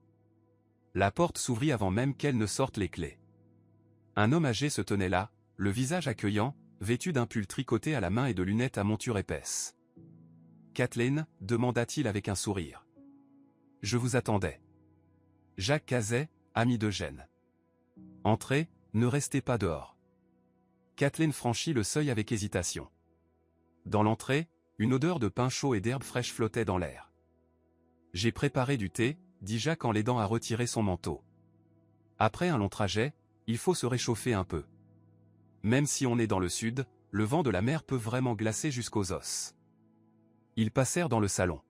La porte s'ouvrit avant même qu'elle ne sorte les clés. Un homme âgé se tenait là, le visage accueillant, vêtu d'un pull tricoté à la main et de lunettes à monture épaisse. « Kathleen » demanda-t-il avec un sourire. « Je vous attendais. » Jacques Cazet, ami d'Eugène. « Entrez, ne restez pas dehors. » Kathleen franchit le seuil avec hésitation. Dans l'entrée, une odeur de pain chaud et d'herbes fraîches flottait dans l'air. « J'ai préparé du thé » dit Jacques en l'aidant à retirer son manteau. Après un long trajet, il faut se réchauffer un peu. Même si on est dans le sud, le vent de la mer peut vraiment glacer jusqu'aux os. Ils passèrent dans le salon.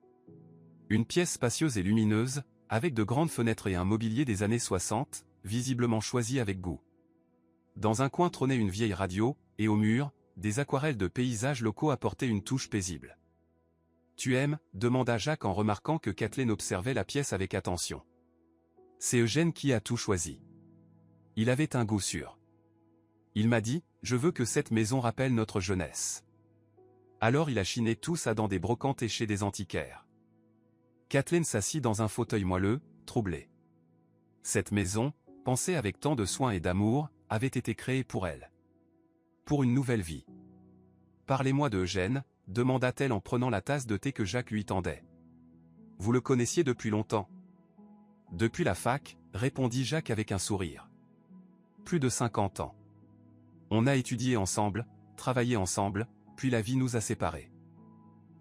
Une pièce spacieuse et lumineuse, avec de grandes fenêtres et un mobilier des années 60, visiblement choisi avec goût. Dans un coin trônait une vieille radio, et au mur, des aquarelles de paysages locaux apportaient une touche paisible. « Tu aimes » demanda Jacques en remarquant que Kathleen observait la pièce avec attention. C'est Eugène qui a tout choisi. Il avait un goût sûr. Il m'a dit, je veux que cette maison rappelle notre jeunesse. Alors il a chiné tout ça dans des brocantes et chez des antiquaires. Kathleen s'assit dans un fauteuil moelleux, troublée. Cette maison, pensée avec tant de soin et d'amour, avait été créée pour elle. Pour une nouvelle vie. Parlez-moi de Eugène, demanda-t-elle en prenant la tasse de thé que Jacques lui tendait. Vous le connaissiez depuis longtemps? Depuis la fac, répondit Jacques avec un sourire. Plus de 50 ans. On a étudié ensemble, travaillé ensemble, puis la vie nous a séparés.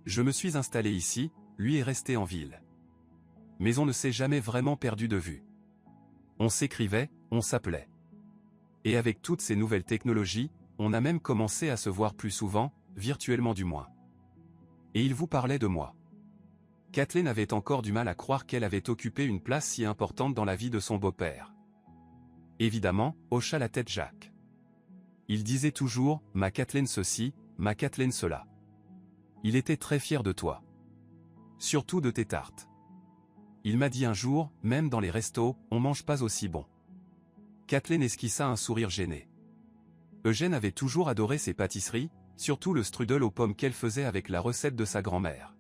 Je me suis installé ici, lui est resté en ville. Mais on ne s'est jamais vraiment perdu de vue. On s'écrivait, on s'appelait. Et avec toutes ces nouvelles technologies, on a même commencé à se voir plus souvent, virtuellement du moins. Et il vous parlait de moi. Kathleen avait encore du mal à croire qu'elle avait occupé une place si importante dans la vie de son beau-père. Évidemment, hocha la tête Jacques. Il disait toujours, ma Kathleen ceci, ma Kathleen cela. Il était très fier de toi. Surtout de tes tartes. Il m'a dit un jour, même dans les restos, on mange pas aussi bon. Kathleen esquissa un sourire gêné. Eugène avait toujours adoré ses pâtisseries, surtout le strudel aux pommes qu'elle faisait avec la recette de sa grand-mère.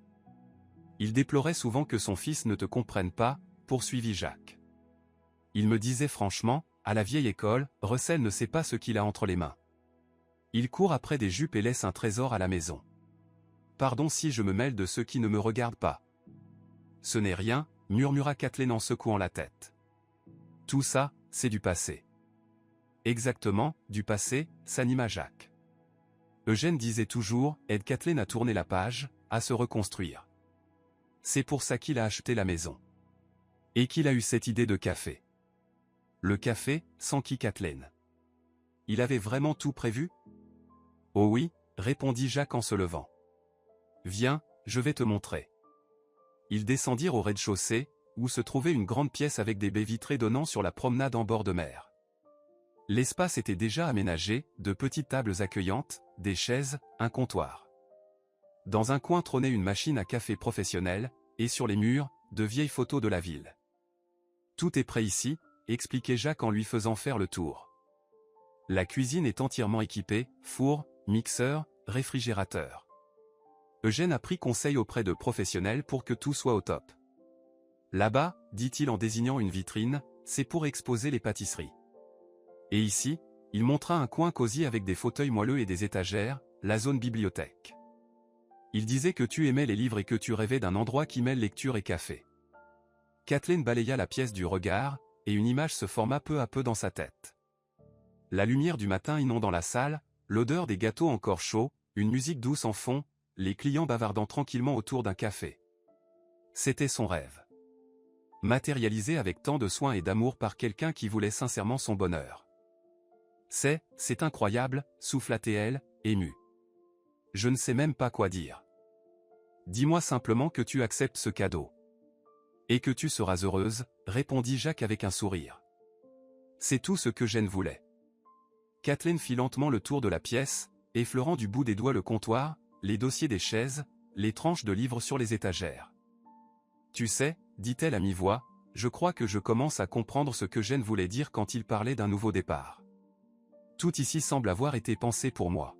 Il déplorait souvent que son fils ne te comprenne pas, poursuivit Jacques. Il me disait franchement, à la vieille école, Russell ne sait pas ce qu'il a entre les mains. Il court après des jupes et laisse un trésor à la maison. Pardon si je me mêle de ceux qui ne me regardent pas. Ce n'est rien, murmura Kathleen en secouant la tête. Tout ça, c'est du passé. Exactement, du passé, s'anima Jacques. Eugène disait toujours, aide Kathleen à tourner la page, à se reconstruire. C'est pour ça qu'il a acheté la maison. Et qu'il a eu cette idée de café. Le café, s'enquit Kathleen. Il avait vraiment tout prévu? Oh oui, répondit Jacques en se levant. Viens, je vais te montrer. Ils descendirent au rez-de-chaussée, où se trouvait une grande pièce avec des baies vitrées donnant sur la promenade en bord de mer. L'espace était déjà aménagé, de petites tables accueillantes, des chaises, un comptoir. Dans un coin trônait une machine à café professionnelle, et sur les murs, de vieilles photos de la ville. Tout est prêt ici, expliquait Jacques en lui faisant faire le tour. La cuisine est entièrement équipée, four, mixeur, réfrigérateur. Eugène a pris conseil auprès de professionnels pour que tout soit au top. Là-bas, dit-il en désignant une vitrine, c'est pour exposer les pâtisseries. Et ici, il montra un coin cosy avec des fauteuils moelleux et des étagères, la zone bibliothèque. Il disait que tu aimais les livres et que tu rêvais d'un endroit qui mêle lecture et café. Kathleen balaya la pièce du regard, et une image se forma peu à peu dans sa tête. La lumière du matin inondant la salle, l'odeur des gâteaux encore chauds, une musique douce en fond, les clients bavardant tranquillement autour d'un café. C'était son rêve. Matérialisé avec tant de soin et d'amour par quelqu'un qui voulait sincèrement son bonheur. C'est incroyable, souffla-t-elle, émue. Je ne sais même pas quoi dire. Dis-moi simplement que tu acceptes ce cadeau. Et que tu seras heureuse, répondit Jacques avec un sourire. C'est tout ce qu'Eugène voulait. Kathleen fit lentement le tour de la pièce, effleurant du bout des doigts le comptoir, les dossiers des chaises, les tranches de livres sur les étagères. Tu sais, dit-elle à mi-voix, je crois que je commence à comprendre ce qu'Eugène voulait dire quand il parlait d'un nouveau départ. Tout ici semble avoir été pensé pour moi.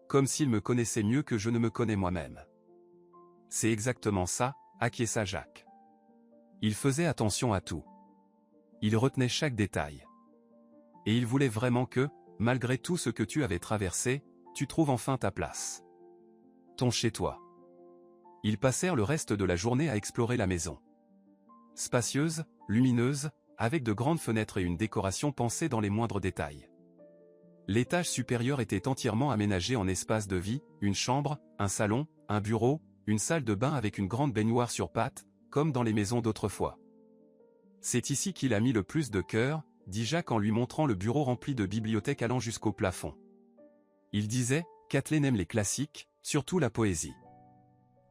Comme s'il me connaissait mieux que je ne me connais moi-même. C'est exactement ça, acquiesça Jacques. Il faisait attention à tout. Il retenait chaque détail. Et il voulait vraiment que, malgré tout ce que tu avais traversé, tu trouves enfin ta place. Ton chez-toi. Ils passèrent le reste de la journée à explorer la maison. Spacieuse, lumineuse, avec de grandes fenêtres et une décoration pensée dans les moindres détails. L'étage supérieur était entièrement aménagé en espace de vie, une chambre, un salon, un bureau, une salle de bain avec une grande baignoire sur pattes, comme dans les maisons d'autrefois. C'est ici qu'il a mis le plus de cœur, dit Jacques en lui montrant le bureau rempli de bibliothèques allant jusqu'au plafond. Il disait, Kathleen aime les classiques, surtout la poésie.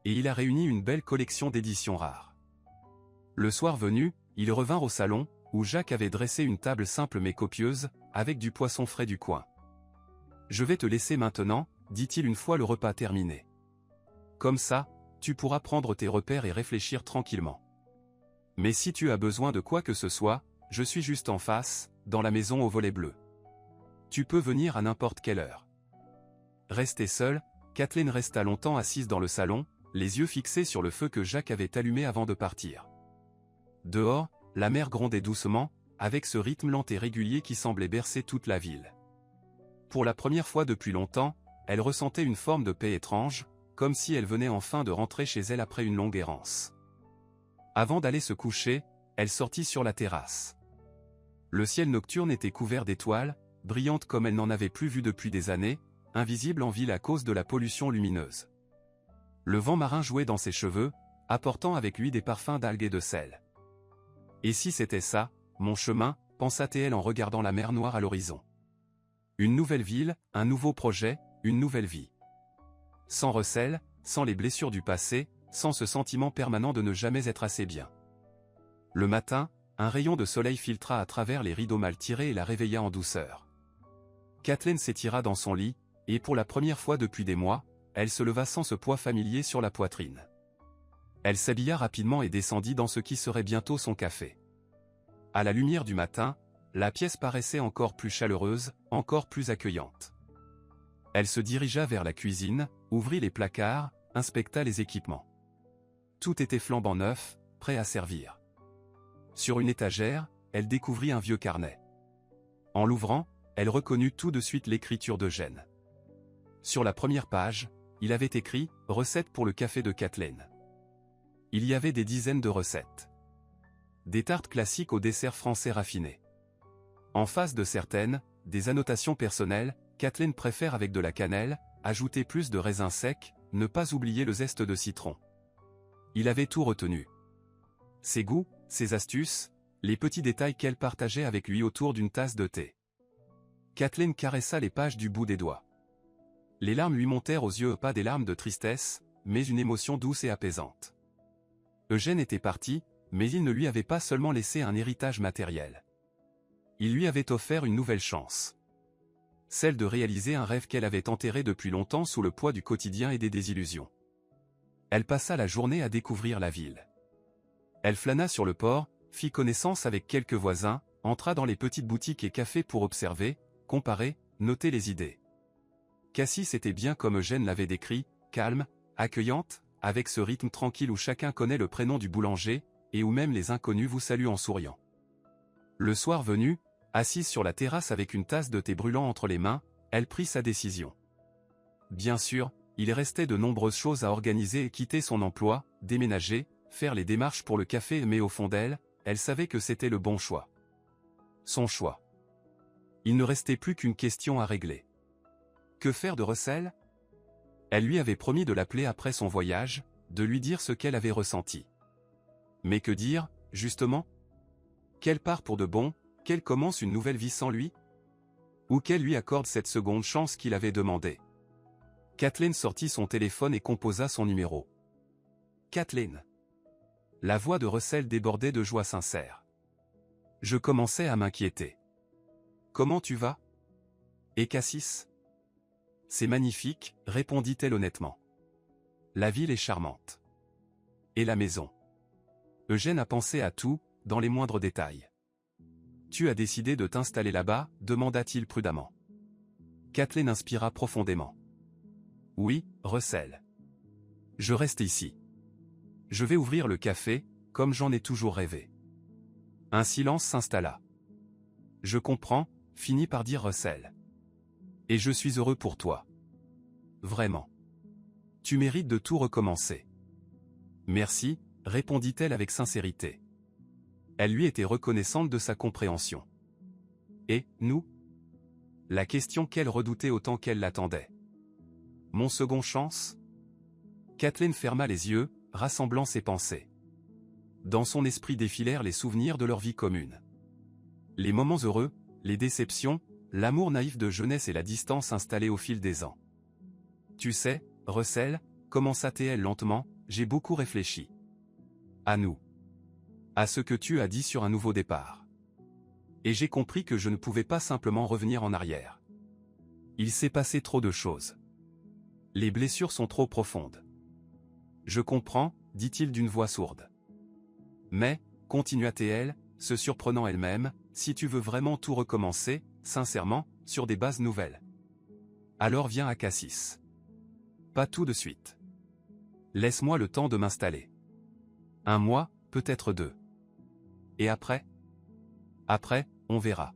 Et il a réuni une belle collection d'éditions rares. Le soir venu, ils revinrent au salon, où Jacques avait dressé une table simple mais copieuse, avec du poisson frais du coin. « Je vais te laisser maintenant, dit-il une fois le repas terminé. Comme ça, tu pourras prendre tes repères et réfléchir tranquillement. Mais si tu as besoin de quoi que ce soit, je suis juste en face, dans la maison au volet bleu. Tu peux venir à n'importe quelle heure. » Restée seule, Kathleen resta longtemps assise dans le salon, les yeux fixés sur le feu que Jacques avait allumé avant de partir. Dehors, la mer grondait doucement, avec ce rythme lent et régulier qui semblait bercer toute la ville. Pour la première fois depuis longtemps, elle ressentait une forme de paix étrange, comme si elle venait enfin de rentrer chez elle après une longue errance. Avant d'aller se coucher, elle sortit sur la terrasse. Le ciel nocturne était couvert d'étoiles, brillantes comme elle n'en avait plus vu depuis des années, invisibles en ville à cause de la pollution lumineuse. Le vent marin jouait dans ses cheveux, apportant avec lui des parfums d'algues et de sel. Et si c'était ça, mon chemin, pensa-t-elle en regardant la mer noire à l'horizon. Une nouvelle ville, un nouveau projet, une nouvelle vie. Sans recel, sans les blessures du passé, sans ce sentiment permanent de ne jamais être assez bien. Le matin, un rayon de soleil filtra à travers les rideaux mal tirés et la réveilla en douceur. Kathleen s'étira dans son lit, et pour la première fois depuis des mois, elle se leva sans ce poids familier sur la poitrine. Elle s'habilla rapidement et descendit dans ce qui serait bientôt son café. À la lumière du matin, la pièce paraissait encore plus chaleureuse, encore plus accueillante. Elle se dirigea vers la cuisine, ouvrit les placards, inspecta les équipements. Tout était flambant neuf, prêt à servir. Sur une étagère, elle découvrit un vieux carnet. En l'ouvrant, elle reconnut tout de suite l'écriture d'Eugène. Sur la première page, il avait écrit « Recette pour le café de Kathleen ». Il y avait des dizaines de recettes. Des tartes classiques au dessert français raffiné. En face de certaines, des annotations personnelles, Kathleen préfère avec de la cannelle, ajouter plus de raisins secs, ne pas oublier le zeste de citron. Il avait tout retenu. Ses goûts, ses astuces, les petits détails qu'elle partageait avec lui autour d'une tasse de thé. Kathleen caressa les pages du bout des doigts. Les larmes lui montèrent aux yeux, pas des larmes de tristesse, mais une émotion douce et apaisante. Eugène était parti, mais il ne lui avait pas seulement laissé un héritage matériel. Il lui avait offert une nouvelle chance. Celle de réaliser un rêve qu'elle avait enterré depuis longtemps sous le poids du quotidien et des désillusions. Elle passa la journée à découvrir la ville. Elle flâna sur le port, fit connaissance avec quelques voisins, entra dans les petites boutiques et cafés pour observer, comparer, noter les idées. Cassis était bien comme Eugène l'avait décrit, calme, accueillante, avec ce rythme tranquille où chacun connaît le prénom du boulanger, et où même les inconnus vous saluent en souriant. Le soir venu, assise sur la terrasse avec une tasse de thé brûlant entre les mains, elle prit sa décision. Bien sûr, il restait de nombreuses choses à organiser et quitter son emploi, déménager, faire les démarches pour le café, mais au fond d'elle, elle savait que c'était le bon choix. Son choix. Il ne restait plus qu'une question à régler. Que faire de Russell ? Elle lui avait promis de l'appeler après son voyage, de lui dire ce qu'elle avait ressenti. Mais que dire, justement ? Qu'elle part pour de bon, qu'elle commence une nouvelle vie sans lui ? Ou qu'elle lui accorde cette seconde chance qu'il avait demandée ? Kathleen sortit son téléphone et composa son numéro. Kathleen. La voix de Russell débordait de joie sincère. Je commençais à m'inquiéter. Comment tu vas ? Et Cassis ? C'est magnifique, répondit-elle honnêtement. La ville est charmante. Et la maison ? Eugène a pensé à tout, dans les moindres détails. Tu as décidé de t'installer là-bas ? Demanda-t-il prudemment. Kathleen inspira profondément. Oui, Russell. Je reste ici. Je vais ouvrir le café, comme j'en ai toujours rêvé. Un silence s'installa. Je comprends, finit par dire Russell. Et je suis heureux pour toi. Vraiment. Tu mérites de tout recommencer. Merci, répondit-elle avec sincérité. Elle lui était reconnaissante de sa compréhension. Et, nous? La question qu'elle redoutait autant qu'elle l'attendait. Mon second chance? Kathleen ferma les yeux, rassemblant ses pensées. Dans son esprit défilèrent les souvenirs de leur vie commune. Les moments heureux, les déceptions, l'amour naïf de jeunesse et la distance installée au fil des ans. Tu sais, Russell, commença-t-elle lentement, j'ai beaucoup réfléchi. À nous. À ce que tu as dit sur un nouveau départ. Et j'ai compris que je ne pouvais pas simplement revenir en arrière. Il s'est passé trop de choses. Les blessures sont trop profondes. Je comprends, dit-il d'une voix sourde. Mais, continua-t-elle, se surprenant elle-même, si tu veux vraiment tout recommencer, sincèrement, sur des bases nouvelles. Alors viens à Cassis. Pas tout de suite. Laisse-moi le temps de m'installer. 1 mois, peut-être 2. Et après? Après, on verra.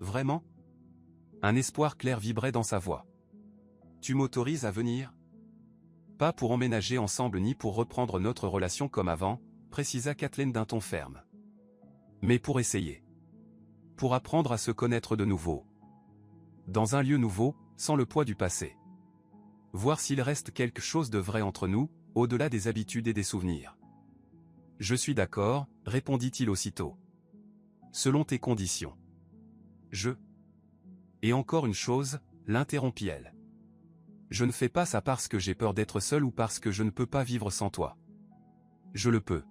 Vraiment? Un espoir clair vibrait dans sa voix. Tu m'autorises à venir? Pas pour emménager ensemble ni pour reprendre notre relation comme avant, précisa Kathleen d'un ton ferme. Mais pour essayer. Pour apprendre à se connaître de nouveau. Dans un lieu nouveau, sans le poids du passé. Voir s'il reste quelque chose de vrai entre nous, au-delà des habitudes et des souvenirs. Je suis d'accord, répondit-il aussitôt. Selon tes conditions. Et encore une chose, l'interrompit-elle. Je ne fais pas ça parce que j'ai peur d'être seul ou parce que je ne peux pas vivre sans toi. Je le peux.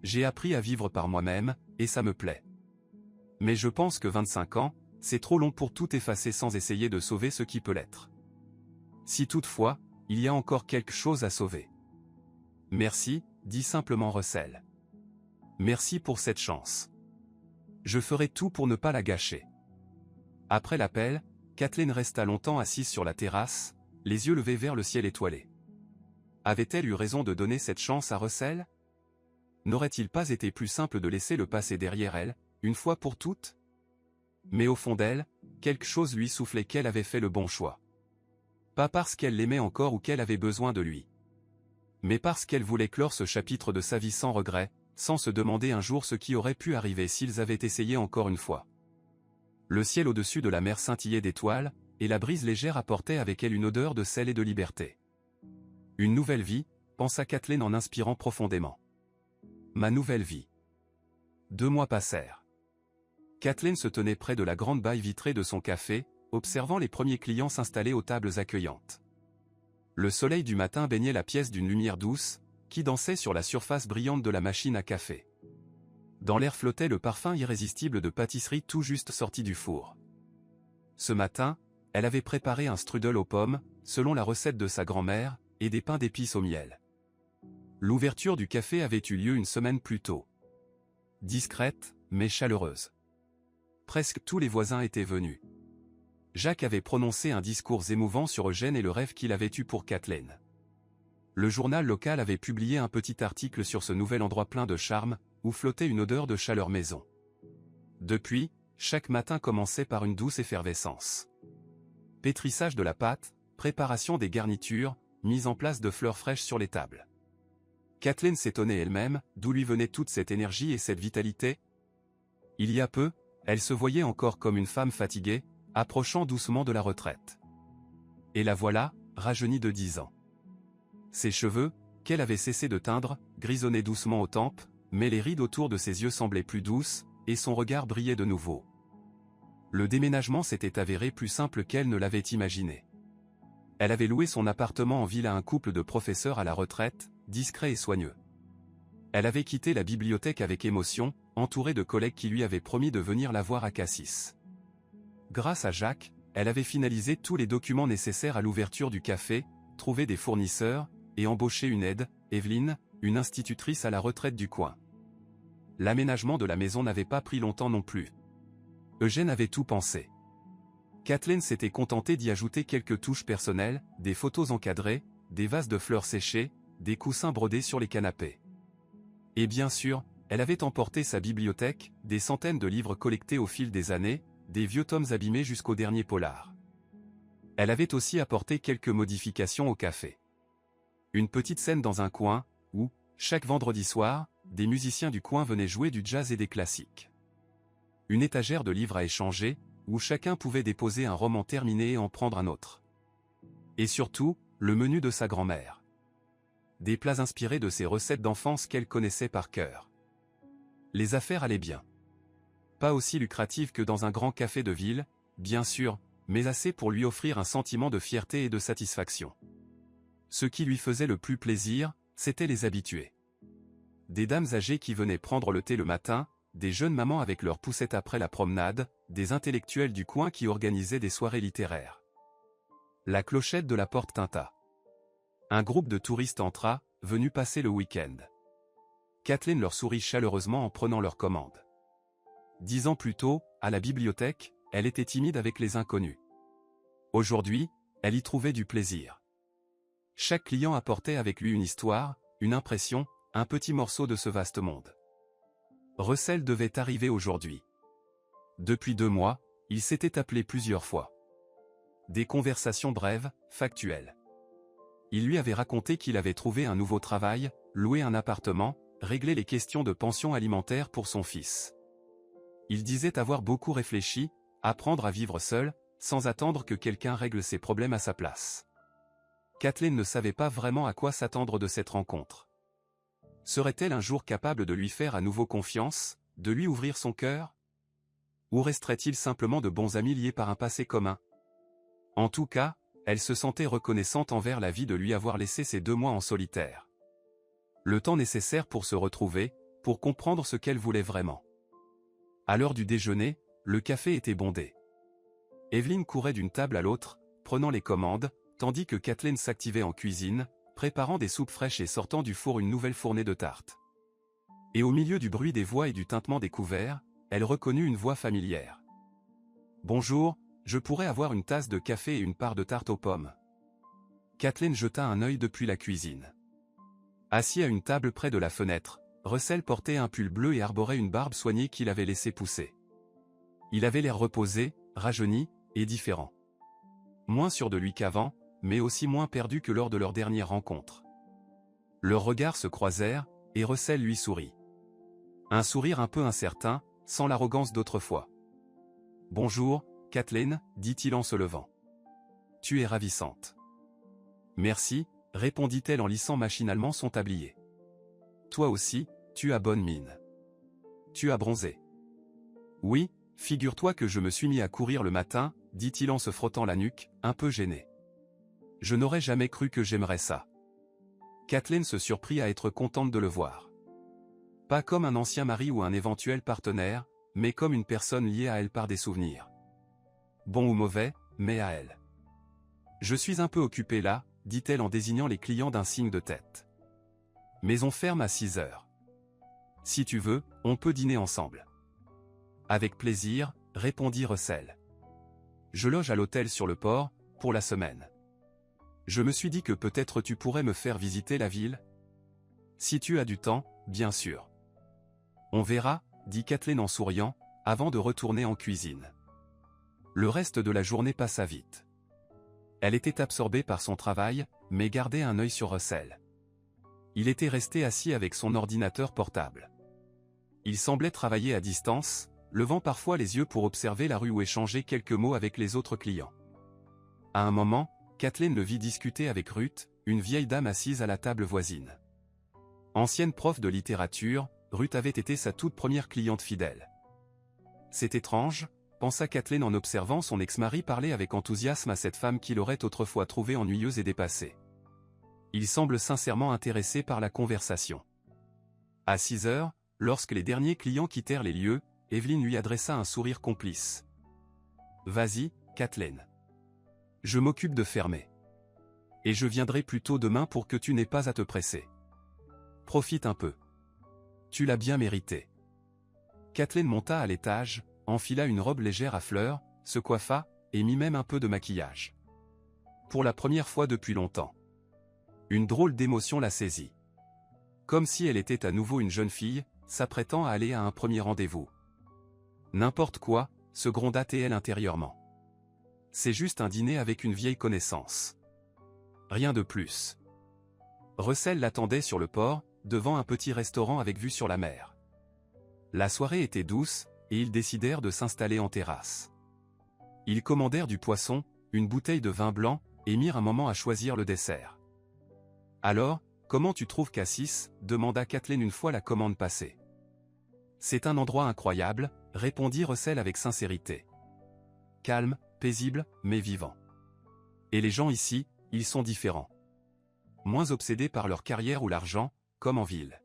J'ai appris à vivre par moi-même, et ça me plaît. Mais je pense que 25 ans, c'est trop long pour tout effacer sans essayer de sauver ce qui peut l'être. Si toutefois, il y a encore quelque chose à sauver. Merci, dit simplement Russell. Merci pour cette chance. Je ferai tout pour ne pas la gâcher. Après l'appel, Kathleen resta longtemps assise sur la terrasse, les yeux levés vers le ciel étoilé. Avait-elle eu raison de donner cette chance à Russell? N'aurait-il pas été plus simple de laisser le passé derrière elle, une fois pour toutes? Mais au fond d'elle, quelque chose lui soufflait qu'elle avait fait le bon choix. Pas parce qu'elle l'aimait encore ou qu'elle avait besoin de lui. Mais parce qu'elle voulait clore ce chapitre de sa vie sans regret, sans se demander un jour ce qui aurait pu arriver s'ils avaient essayé encore une fois. Le ciel au-dessus de la mer scintillait d'étoiles, et la brise légère apportait avec elle une odeur de sel et de liberté. Une nouvelle vie, pensa Kathleen en inspirant profondément. Ma nouvelle vie. 2 mois passèrent. Kathleen se tenait près de la grande baille vitrée de son café, observant les premiers clients s'installer aux tables accueillantes. Le soleil du matin baignait la pièce d'une lumière douce, qui dansait sur la surface brillante de la machine à café. Dans l'air flottait le parfum irrésistible de pâtisserie tout juste sorti du four. Ce matin, elle avait préparé un strudel aux pommes, selon la recette de sa grand-mère, et des pains d'épices au miel. L'ouverture du café avait eu lieu une semaine plus tôt. Discrète, mais chaleureuse. Presque tous les voisins étaient venus. Jacques avait prononcé un discours émouvant sur Eugène et le rêve qu'il avait eu pour Kathleen. Le journal local avait publié un petit article sur ce nouvel endroit plein de charme, où flottait une odeur de chaleur maison. Depuis, chaque matin commençait par une douce effervescence. Pétrissage de la pâte, préparation des garnitures, mise en place de fleurs fraîches sur les tables. Kathleen s'étonnait elle-même, d'où lui venait toute cette énergie et cette vitalité. Il y a peu, elle se voyait encore comme une femme fatiguée, approchant doucement de la retraite. Et la voilà, rajeunie de 10 ans. Ses cheveux, qu'elle avait cessé de teindre, grisonnaient doucement aux tempes, mais les rides autour de ses yeux semblaient plus douces, et son regard brillait de nouveau. Le déménagement s'était avéré plus simple qu'elle ne l'avait imaginé. Elle avait loué son appartement en ville à un couple de professeurs à la retraite, discret et soigneux. Elle avait quitté la bibliothèque avec émotion, entourée de collègues qui lui avaient promis de venir la voir à Cassis. Grâce à Jacques, elle avait finalisé tous les documents nécessaires à l'ouverture du café, trouvé des fournisseurs, et embauché une aide, Evelyne, une institutrice à la retraite du coin. L'aménagement de la maison n'avait pas pris longtemps non plus. Eugène avait tout pensé. Kathleen s'était contentée d'y ajouter quelques touches personnelles, des photos encadrées, des vases de fleurs séchées, des coussins brodés sur les canapés. Et bien sûr, Elle avait emporté sa bibliothèque, des centaines de livres collectés au fil des années, des vieux tomes abîmés jusqu'au dernier polar. Elle avait aussi apporté quelques modifications au café. Une petite scène dans un coin, où, chaque vendredi soir, des musiciens du coin venaient jouer du jazz et des classiques. Une étagère de livres à échanger, où chacun pouvait déposer un roman terminé et en prendre un autre. Et surtout, le menu de sa grand-mère. Des plats inspirés de ses recettes d'enfance qu'elle connaissait par cœur. Les affaires allaient bien. Pas aussi lucratives que dans un grand café de ville, bien sûr, mais assez pour lui offrir un sentiment de fierté et de satisfaction. Ce qui lui faisait le plus plaisir, c'étaient les habitués. Des dames âgées qui venaient prendre le thé le matin, des jeunes mamans avec leurs poussettes après la promenade, des intellectuels du coin qui organisaient des soirées littéraires. La clochette de la porte tinta. Un groupe de touristes entra, venus passer le week-end. Kathleen leur sourit chaleureusement en prenant leur commande. 10 ans plus tôt, à la bibliothèque, elle était timide avec les inconnus. Aujourd'hui, elle y trouvait du plaisir. Chaque client apportait avec lui une histoire, une impression, un petit morceau de ce vaste monde. Russell devait arriver aujourd'hui. Depuis 2 mois, il s'était appelé plusieurs fois. Des conversations brèves, factuelles. Il lui avait raconté qu'il avait trouvé un nouveau travail, loué un appartement, réglé les questions de pension alimentaire pour son fils. Il disait avoir beaucoup réfléchi, apprendre à vivre seul, sans attendre que quelqu'un règle ses problèmes à sa place. Kathleen ne savait pas vraiment à quoi s'attendre de cette rencontre. Serait-elle un jour capable de lui faire à nouveau confiance, de lui ouvrir son cœur? Ou resterait-il simplement de bons amis liés par un passé commun? En tout cas, elle se sentait reconnaissante envers la vie de lui avoir laissé ces 2 mois en solitaire. Le temps nécessaire pour se retrouver, pour comprendre ce qu'elle voulait vraiment. À l'heure du déjeuner, le café était bondé. Evelyn courait d'une table à l'autre, prenant les commandes, tandis que Kathleen s'activait en cuisine, préparant des soupes fraîches et sortant du four une nouvelle fournée de tartes. Et au milieu du bruit des voix et du tintement des couverts, elle reconnut une voix familière. « Bonjour, je pourrais avoir une tasse de café et une part de tarte aux pommes. » Kathleen jeta un œil depuis la cuisine. Assis à une table près de la fenêtre, Russell portait un pull bleu et arborait une barbe soignée qu'il avait laissé pousser. Il avait l'air reposé, rajeuni, et différent. Moins sûr de lui qu'avant, mais aussi moins perdu que lors de leur dernière rencontre. Leurs regards se croisèrent, et Russell lui sourit. Un sourire un peu incertain, sans l'arrogance d'autrefois. « Bonjour, Kathleen, dit-il en se levant. « Tu es ravissante. »« Merci, » répondit-elle en lissant machinalement son tablier. « Toi aussi, tu as bonne mine. Tu as bronzé. »« Oui, figure-toi que je me suis mis à courir le matin, » dit-il en se frottant la nuque, un peu gêné. « Je n'aurais jamais cru que j'aimerais ça. » Kathleen se surprit à être contente de le voir. Pas comme un ancien mari ou un éventuel partenaire, mais comme une personne liée à elle par des souvenirs. Bon ou mauvais, mais à elle. « Je suis un peu occupée là, » dit-elle en désignant les clients d'un signe de tête. « Mais on ferme à 6 heures. Si tu veux, on peut dîner ensemble. » Avec plaisir, répondit Russell. Je loge à l'hôtel sur le port, pour la semaine. Je me suis dit que peut-être tu pourrais me faire visiter la ville. Si tu as du temps, bien sûr. On verra, dit Kathleen en souriant, avant de retourner en cuisine. Le reste de la journée passa vite. Elle était absorbée par son travail, mais gardait un œil sur Russell. Il était resté assis avec son ordinateur portable. Il semblait travailler à distance, levant parfois les yeux pour observer la rue ou échanger quelques mots avec les autres clients. À un moment, Kathleen le vit discuter avec Ruth, une vieille dame assise à la table voisine. Ancienne prof de littérature, Ruth avait été sa toute première cliente fidèle. C'est étrange, pensa Kathleen en observant son ex-mari parler avec enthousiasme à cette femme qu'il aurait autrefois trouvée ennuyeuse et dépassée. Il semble sincèrement intéressé par la conversation. À 6 heures, lorsque les derniers clients quittèrent les lieux, Evelyn lui adressa un sourire complice. « Vas-y, Kathleen. Je m'occupe de fermer. Et je viendrai plus tôt demain pour que tu n'aies pas à te presser. Profite un peu. Tu l'as bien mérité. » Kathleen monta à l'étage, enfila une robe légère à fleurs, se coiffa, et mit même un peu de maquillage. Pour la première fois depuis longtemps. Une drôle d'émotion la saisit. Comme si elle était à nouveau une jeune fille, s'apprêtant à aller à un premier rendez-vous. N'importe quoi, se gronda-t-elle intérieurement. C'est juste un dîner avec une vieille connaissance. Rien de plus. Russell l'attendait sur le port, devant un petit restaurant avec vue sur la mer. La soirée était douce, et ils décidèrent de s'installer en terrasse. Ils commandèrent du poisson, une bouteille de vin blanc, et mirent un moment à choisir le dessert. « Alors, comment tu trouves Cassis ?» demanda Kathleen une fois la commande passée. « C'est un endroit incroyable », répondit Russell avec sincérité. « Calme, paisible, mais vivant. Et les gens ici, ils sont différents. Moins obsédés par leur carrière ou l'argent, comme en ville. »«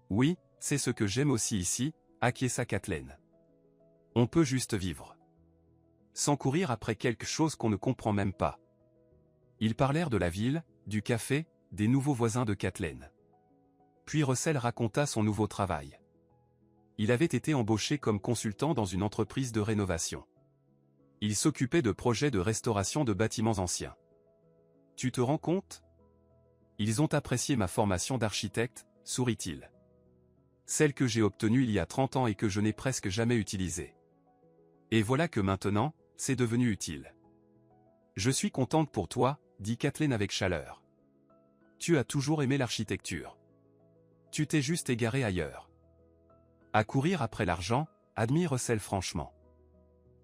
Oui, c'est ce que j'aime aussi ici », acquiesça Kathleen. « On peut juste vivre. Sans courir après quelque chose qu'on ne comprend même pas. » Ils parlèrent de la ville, du café, des nouveaux voisins de Kathleen. Puis Russell raconta son nouveau travail. Il avait été embauché comme consultant dans une entreprise de rénovation. Il s'occupait de projets de restauration de bâtiments anciens. « Tu te rends compte ? Ils ont apprécié ma formation d'architecte, sourit-il. Celle que j'ai obtenue il y a 30 ans et que je n'ai presque jamais utilisée. Et voilà que maintenant, c'est devenu utile. Je suis contente pour toi, dit Kathleen avec chaleur. Tu as toujours aimé l'architecture. Tu t'es juste égaré ailleurs. À courir après l'argent, admire Russell franchement.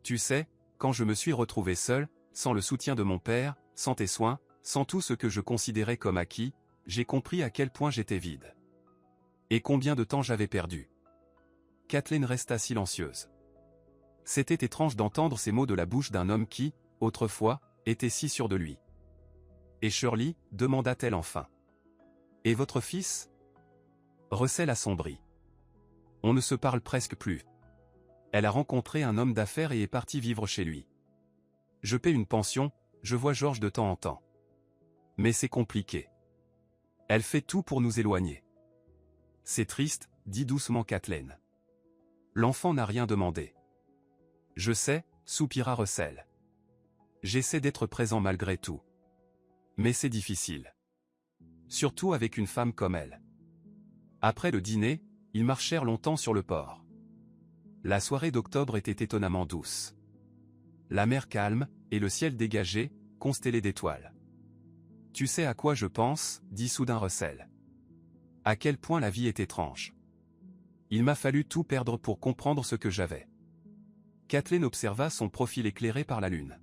Tu sais, quand je me suis retrouvé seul, sans le soutien de mon père, sans tes soins, sans tout ce que je considérais comme acquis, j'ai compris à quel point j'étais vide. Et combien de temps j'avais perdu. Kathleen resta silencieuse. C'était étrange d'entendre ces mots de la bouche d'un homme qui, autrefois, était si sûr de lui. Et Shirley, demanda-t-elle enfin. Et votre fils ? Russell assombrit. On ne se parle presque plus. Elle a rencontré un homme d'affaires et est partie vivre chez lui. Je paie une pension, je vois George de temps en temps. Mais c'est compliqué. Elle fait tout pour nous éloigner. C'est triste, dit doucement Kathleen. L'enfant n'a rien demandé. Je sais, soupira Russell. J'essaie d'être présent malgré tout. Mais c'est difficile. Surtout avec une femme comme elle. Après le dîner, ils marchèrent longtemps sur le port. La soirée d'octobre était étonnamment douce. La mer calme, et le ciel dégagé, constellé d'étoiles. Tu sais à quoi je pense, dit soudain Russell. À quel point la vie est étrange. Il m'a fallu tout perdre pour comprendre ce que j'avais. Kathleen observa son profil éclairé par la lune.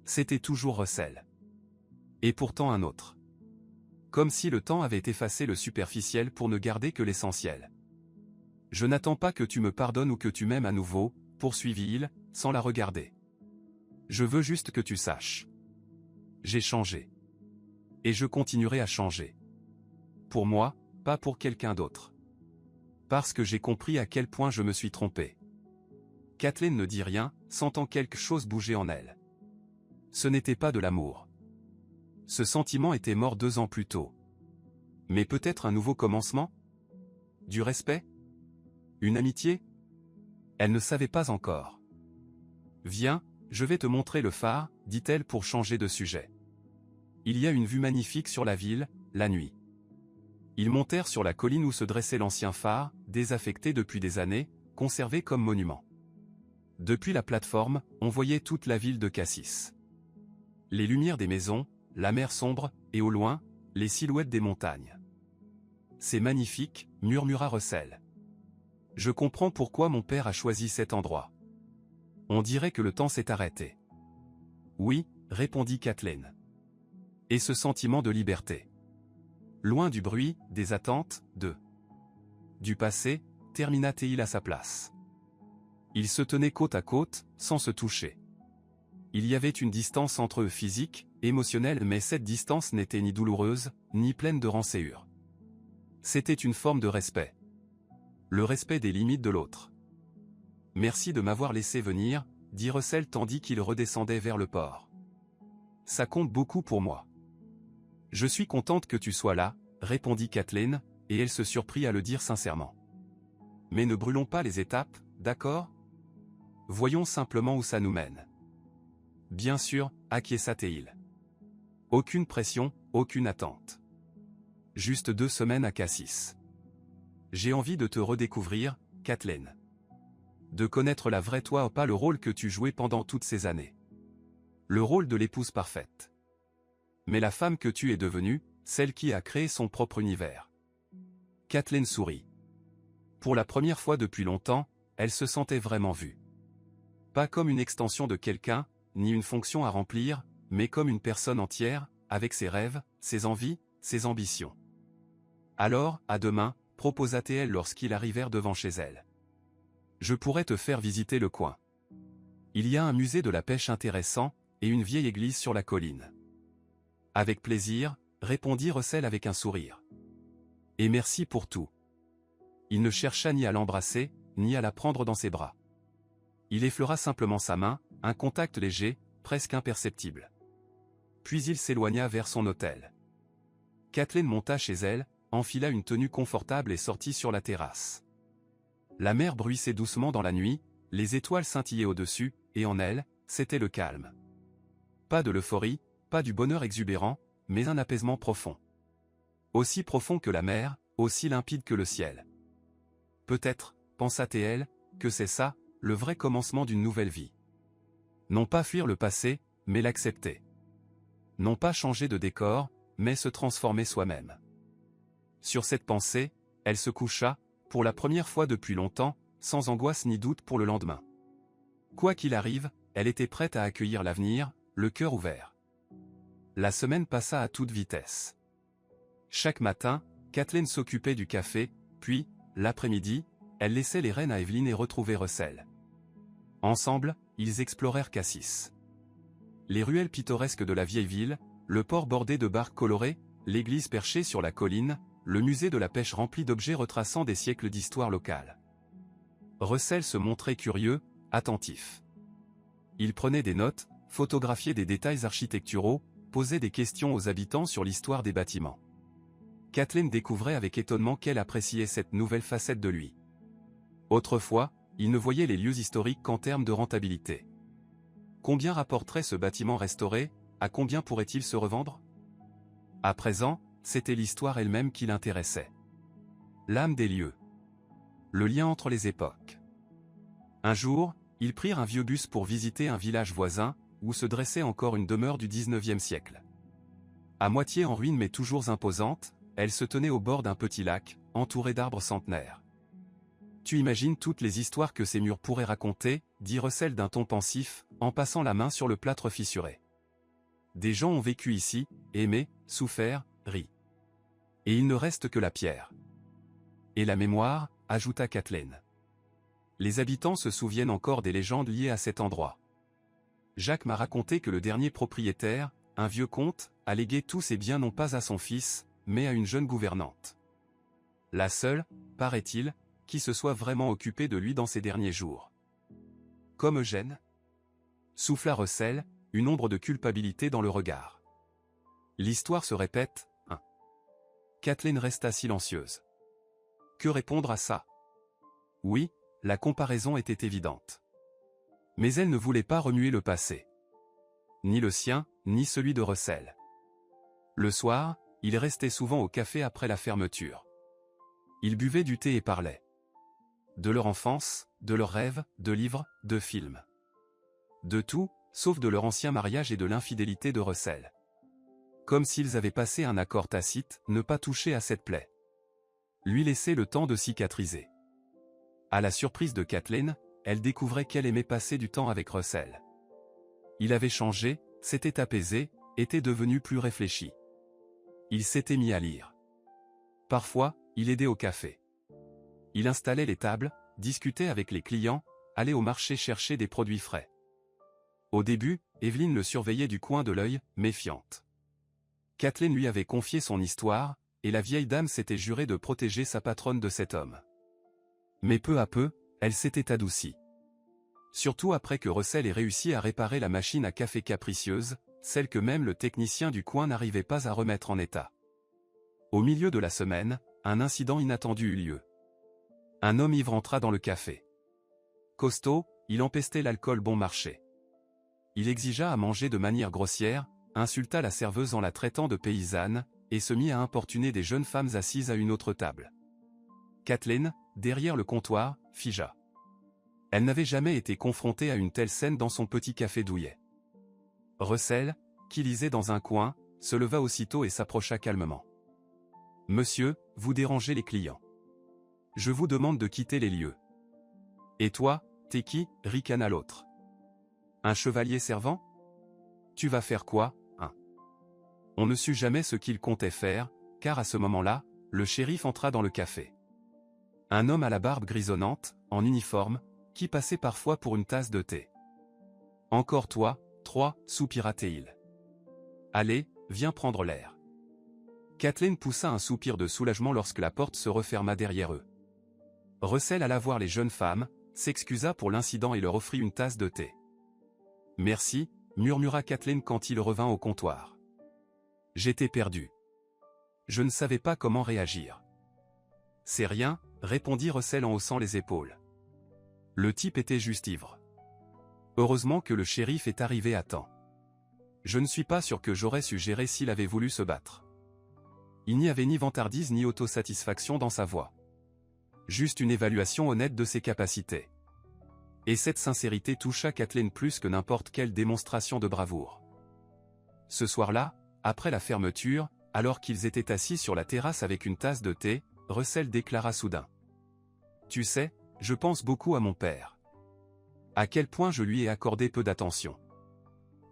C'était toujours Russell. Et pourtant un autre. Comme si le temps avait effacé le superficiel pour ne garder que l'essentiel. Je n'attends pas que tu me pardonnes ou que tu m'aimes à nouveau, poursuivit-il, sans la regarder. Je veux juste que tu saches. J'ai changé. Et je continuerai à changer. Pour moi, pas pour quelqu'un d'autre. Parce que j'ai compris à quel point je me suis trompé. Kathleen ne dit rien, sentant quelque chose bouger en elle. Ce n'était pas de l'amour. Ce sentiment était mort 2 ans plus tôt. Mais peut-être un nouveau commencement ? Du respect ? Une amitié ? Elle ne savait pas encore. Viens, je vais te montrer le phare, dit-elle pour changer de sujet. Il y a une vue magnifique sur la ville, la nuit. Ils montèrent sur la colline où se dressait l'ancien phare, désaffecté depuis des années, conservé comme monument. Depuis la plateforme, on voyait toute la ville de Cassis. Les lumières des maisons, la mer sombre, et au loin, les silhouettes des montagnes. C'est magnifique, murmura Russell. Je comprends pourquoi mon père a choisi cet endroit. On dirait que le temps s'est arrêté. Oui, répondit Kathleen. Et ce sentiment de liberté. Loin du bruit, des attentes, du passé, termina-t-il à sa place. Ils se tenaient côte à côte, sans se toucher. Il y avait une distance entre eux physique, émotionnelle, mais cette distance n'était ni douloureuse, ni pleine de rancœur. C'était une forme de respect. Le respect des limites de l'autre. Merci de m'avoir laissé venir, dit Russell tandis qu'il redescendait vers le port. Ça compte beaucoup pour moi. Je suis contente que tu sois là, répondit Kathleen, et elle se surprit à le dire sincèrement. Mais ne brûlons pas les étapes, d'accord ? Voyons simplement où ça nous mène. Bien sûr, acquiesça-t-il. Aucune pression, aucune attente. Juste 2 semaines à Cassis. j'ai envie de te redécouvrir, Kathleen. De connaître la vraie toi, pas le rôle que tu jouais pendant toutes ces années. Le rôle de l'épouse parfaite. Mais la femme que tu es devenue, celle qui a créé son propre univers. Kathleen sourit. Pour la première fois depuis longtemps, elle se sentait vraiment vue. Pas comme une extension de quelqu'un, ni une fonction à remplir, mais comme une personne entière, avec ses rêves, ses envies, ses ambitions. Alors, à demain, proposa-t-elle lorsqu'ils arrivèrent devant chez elle. Je pourrais te faire visiter le coin. Il y a un musée de la pêche intéressant, et une vieille église sur la colline. Avec plaisir, répondit Russell avec un sourire. Et merci pour tout. Il ne chercha ni à l'embrasser, ni à la prendre dans ses bras. Il effleura simplement sa main, un contact léger, presque imperceptible. Puis il s'éloigna vers son hôtel. Kathleen monta chez elle, enfila une tenue confortable et sortit sur la terrasse. La mer bruissait doucement dans la nuit, les étoiles scintillaient au-dessus, et en elle, c'était le calme. Pas de l'euphorie, pas du bonheur exubérant, mais un apaisement profond. Aussi profond que la mer, aussi limpide que le ciel. Peut-être, pensa-t-elle, que c'est ça, le vrai commencement d'une nouvelle vie. Non pas fuir le passé, mais l'accepter. Non pas changer de décor, mais se transformer soi-même. Sur cette pensée, elle se coucha, pour la première fois depuis longtemps, sans angoisse ni doute pour le lendemain. Quoi qu'il arrive, elle était prête à accueillir l'avenir, le cœur ouvert. La semaine passa à toute vitesse. Chaque matin, Kathleen s'occupait du café, puis, l'après-midi, elle laissait les rênes à Evelyn et retrouvait Russell. Ensemble, ils explorèrent Cassis. Les ruelles pittoresques de la vieille ville, le port bordé de barques colorées, l'église perchée sur la colline, le musée de la pêche rempli d'objets retraçant des siècles d'histoire locale. Russell se montrait curieux, attentif. Il prenait des notes, photographiait des détails architecturaux, posait des questions aux habitants sur l'histoire des bâtiments. Kathleen découvrait avec étonnement qu'elle appréciait cette nouvelle facette de lui. Autrefois, il ne voyait les lieux historiques qu'en termes de rentabilité. Combien rapporterait ce bâtiment restauré, à combien pourrait-il se revendre? À présent, c'était l'histoire elle-même qui l'intéressait. L'âme des lieux. Le lien entre les époques. Un jour, ils prirent un vieux bus pour visiter un village voisin, où se dressait encore une demeure du XIXe siècle. À moitié en ruine mais toujours imposante, elle se tenait au bord d'un petit lac, entouré d'arbres centenaires. Tu imagines toutes les histoires que ces murs pourraient raconter, dit Russell d'un ton pensif, en passant la main sur le plâtre fissuré. Des gens ont vécu ici, aimé, souffert, ri. Et il ne reste que la pierre. Et la mémoire, ajouta Kathleen. Les habitants se souviennent encore des légendes liées à cet endroit. Jacques m'a raconté que le dernier propriétaire, un vieux comte, a légué tous ses biens non pas à son fils, mais à une jeune gouvernante. La seule, paraît-il, qui se soit vraiment occupée de lui dans ses derniers jours. Comme Eugène? Souffla Russell, une ombre de culpabilité dans le regard. L'histoire se répète, hein. Kathleen resta silencieuse. Que répondre à ça? Oui, la comparaison était évidente. Mais elle ne voulait pas remuer le passé. Ni le sien, ni celui de Russell. Le soir, il restait souvent au café après la fermeture. Ils buvaient du thé et parlaient. De leur enfance, de leurs rêves, de livres, de films. De tout, sauf de leur ancien mariage et de l'infidélité de Russell. Comme s'ils avaient passé un accord tacite, ne pas toucher à cette plaie. Lui laisser le temps de cicatriser. À la surprise de Kathleen, elle découvrait qu'elle aimait passer du temps avec Russell. Il avait changé, s'était apaisé, était devenu plus réfléchi. Il s'était mis à lire. Parfois, il aidait au café. Il installait les tables, discutait avec les clients, allait au marché chercher des produits frais. Au début, Evelyn le surveillait du coin de l'œil, méfiante. Kathleen lui avait confié son histoire, et la vieille dame s'était jurée de protéger sa patronne de cet homme. Mais peu à peu, elle s'était adoucie. Surtout après que Russell ait réussi à réparer la machine à café capricieuse, celle que même le technicien du coin n'arrivait pas à remettre en état. Au milieu de la semaine, un incident inattendu eut lieu. Un homme ivre entra dans le café. Costaud, il empestait l'alcool bon marché. Il exigea à manger de manière grossière, insulta la serveuse en la traitant de paysanne, et se mit à importuner des jeunes femmes assises à une autre table. Kathleen, derrière le comptoir, figea. Elle n'avait jamais été confrontée à une telle scène dans son petit café douillet. Russell, qui lisait dans un coin, se leva aussitôt et s'approcha calmement. « Monsieur, vous dérangez les clients. Je vous demande de quitter les lieux. »« Et toi, t'es qui ?» ricana l'autre. « Un chevalier servant ? Tu vas faire quoi, hein ?» On ne sut jamais ce qu'il comptait faire, car à ce moment-là, le shérif entra dans le café. Un homme à la barbe grisonnante, en uniforme, qui passait parfois pour une tasse de thé. « Encore toi, 3, soupira-t-il. Allez, viens prendre l'air. » Kathleen poussa un soupir de soulagement lorsque la porte se referma derrière eux. Russell alla voir les jeunes femmes, s'excusa pour l'incident et leur offrit une tasse de thé. « Merci, » murmura Kathleen quand il revint au comptoir. « J'étais perdu. Je ne savais pas comment réagir. »« C'est rien, » répondit Russell en haussant les épaules. Le type était juste ivre. Heureusement que le shérif est arrivé à temps. Je ne suis pas sûr que j'aurais su gérer s'il avait voulu se battre. Il n'y avait ni vantardise ni autosatisfaction dans sa voix. Juste une évaluation honnête de ses capacités. Et cette sincérité toucha Kathleen plus que n'importe quelle démonstration de bravoure. Ce soir-là, après la fermeture, alors qu'ils étaient assis sur la terrasse avec une tasse de thé, Russell déclara soudain. « Tu sais, je pense beaucoup à mon père. À quel point je lui ai accordé peu d'attention.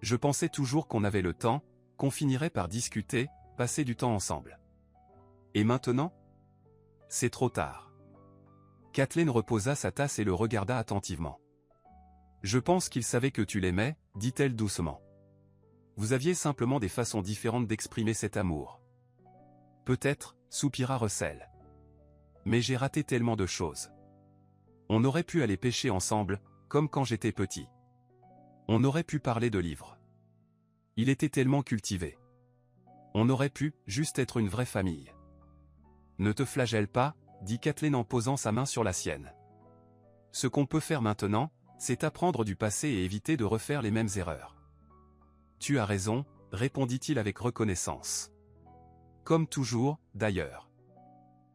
Je pensais toujours qu'on avait le temps, qu'on finirait par discuter, passer du temps ensemble. Et maintenant ? C'est trop tard. » Kathleen reposa sa tasse et le regarda attentivement. « Je pense qu'il savait que tu l'aimais, » dit-elle doucement. « Vous aviez simplement des façons différentes d'exprimer cet amour. »« Peut-être, » soupira Russell. « Mais j'ai raté tellement de choses. On aurait pu aller pêcher ensemble, comme quand j'étais petit. On aurait pu parler de livres. Il était tellement cultivé. On aurait pu, juste être une vraie famille. »« Ne te flagelle pas, » dit Kathleen en posant sa main sur la sienne. « Ce qu'on peut faire maintenant, c'est apprendre du passé et éviter de refaire les mêmes erreurs. »« Tu as raison, » répondit-il avec reconnaissance. « Comme toujours, d'ailleurs.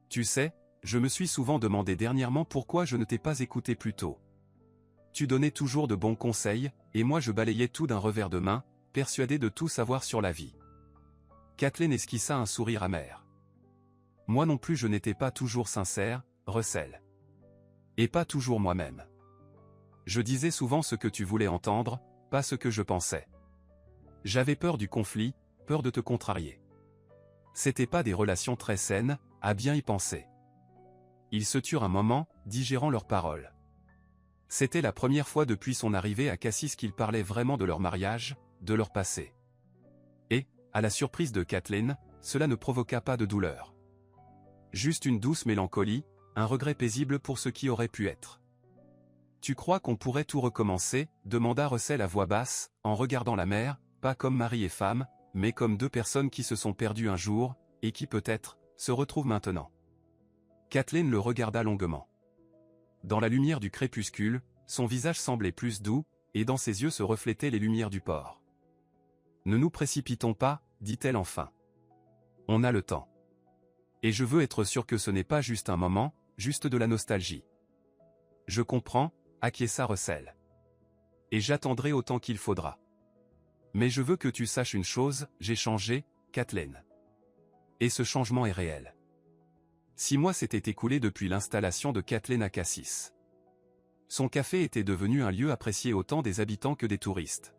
Tu sais, je me suis souvent demandé dernièrement pourquoi je ne t'ai pas écouté plus tôt. Tu donnais toujours de bons conseils, et moi je balayais tout d'un revers de main, persuadé de tout savoir sur la vie. » Kathleen esquissa un sourire amer. « Moi non plus je n'étais pas toujours sincère, Russell. Et pas toujours moi-même. Je disais souvent ce que tu voulais entendre, pas ce que je pensais. J'avais peur du conflit, peur de te contrarier. C'était pas des relations très saines, à bien y penser. » Ils se turent un moment, digérant leurs paroles. C'était la première fois depuis son arrivée à Cassis qu'ils parlaient vraiment de leur mariage, de leur passé. Et, à la surprise de Kathleen, cela ne provoqua pas de douleur. Juste une douce mélancolie, un regret paisible pour ce qui aurait pu être. « Tu crois qu'on pourrait tout recommencer ?» demanda Russell à voix basse, en regardant la mer, pas comme mari et femme, mais comme deux personnes qui se sont perdues un jour, et qui peut-être, se retrouvent maintenant. Kathleen le regarda longuement. Dans la lumière du crépuscule, son visage semblait plus doux, et dans ses yeux se reflétaient les lumières du port. « Ne nous précipitons pas, » dit-elle enfin. « On a le temps. Et je veux être sûr que ce n'est pas juste un moment, juste de la nostalgie. »« Je comprends, » acquiesça Russell. « Et j'attendrai autant qu'il faudra. Mais je veux que tu saches une chose, j'ai changé, Kathleen. Et ce changement est réel. » 6 mois s'étaient écoulés depuis l'installation de Kathleen à Cassis. Son café était devenu un lieu apprécié autant des habitants que des touristes.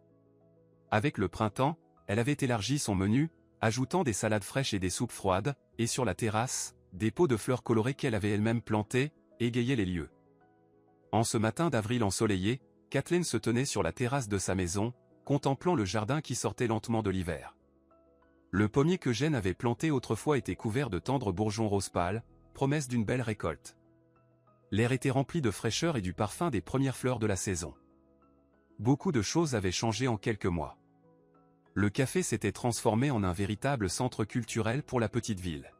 Avec le printemps, elle avait élargi son menu, ajoutant des salades fraîches et des soupes froides, et sur la terrasse, des pots de fleurs colorées qu'elle avait elle-même plantées, égayaient les lieux. En ce matin d'avril ensoleillé, Kathleen se tenait sur la terrasse de sa maison, contemplant le jardin qui sortait lentement de l'hiver. Le pommier que Jane avait planté autrefois était couvert de tendres bourgeons rose pâle, promesse d'une belle récolte. L'air était rempli de fraîcheur et du parfum des premières fleurs de la saison. Beaucoup de choses avaient changé en quelques mois. Le café s'était transformé en un véritable centre culturel pour la petite ville.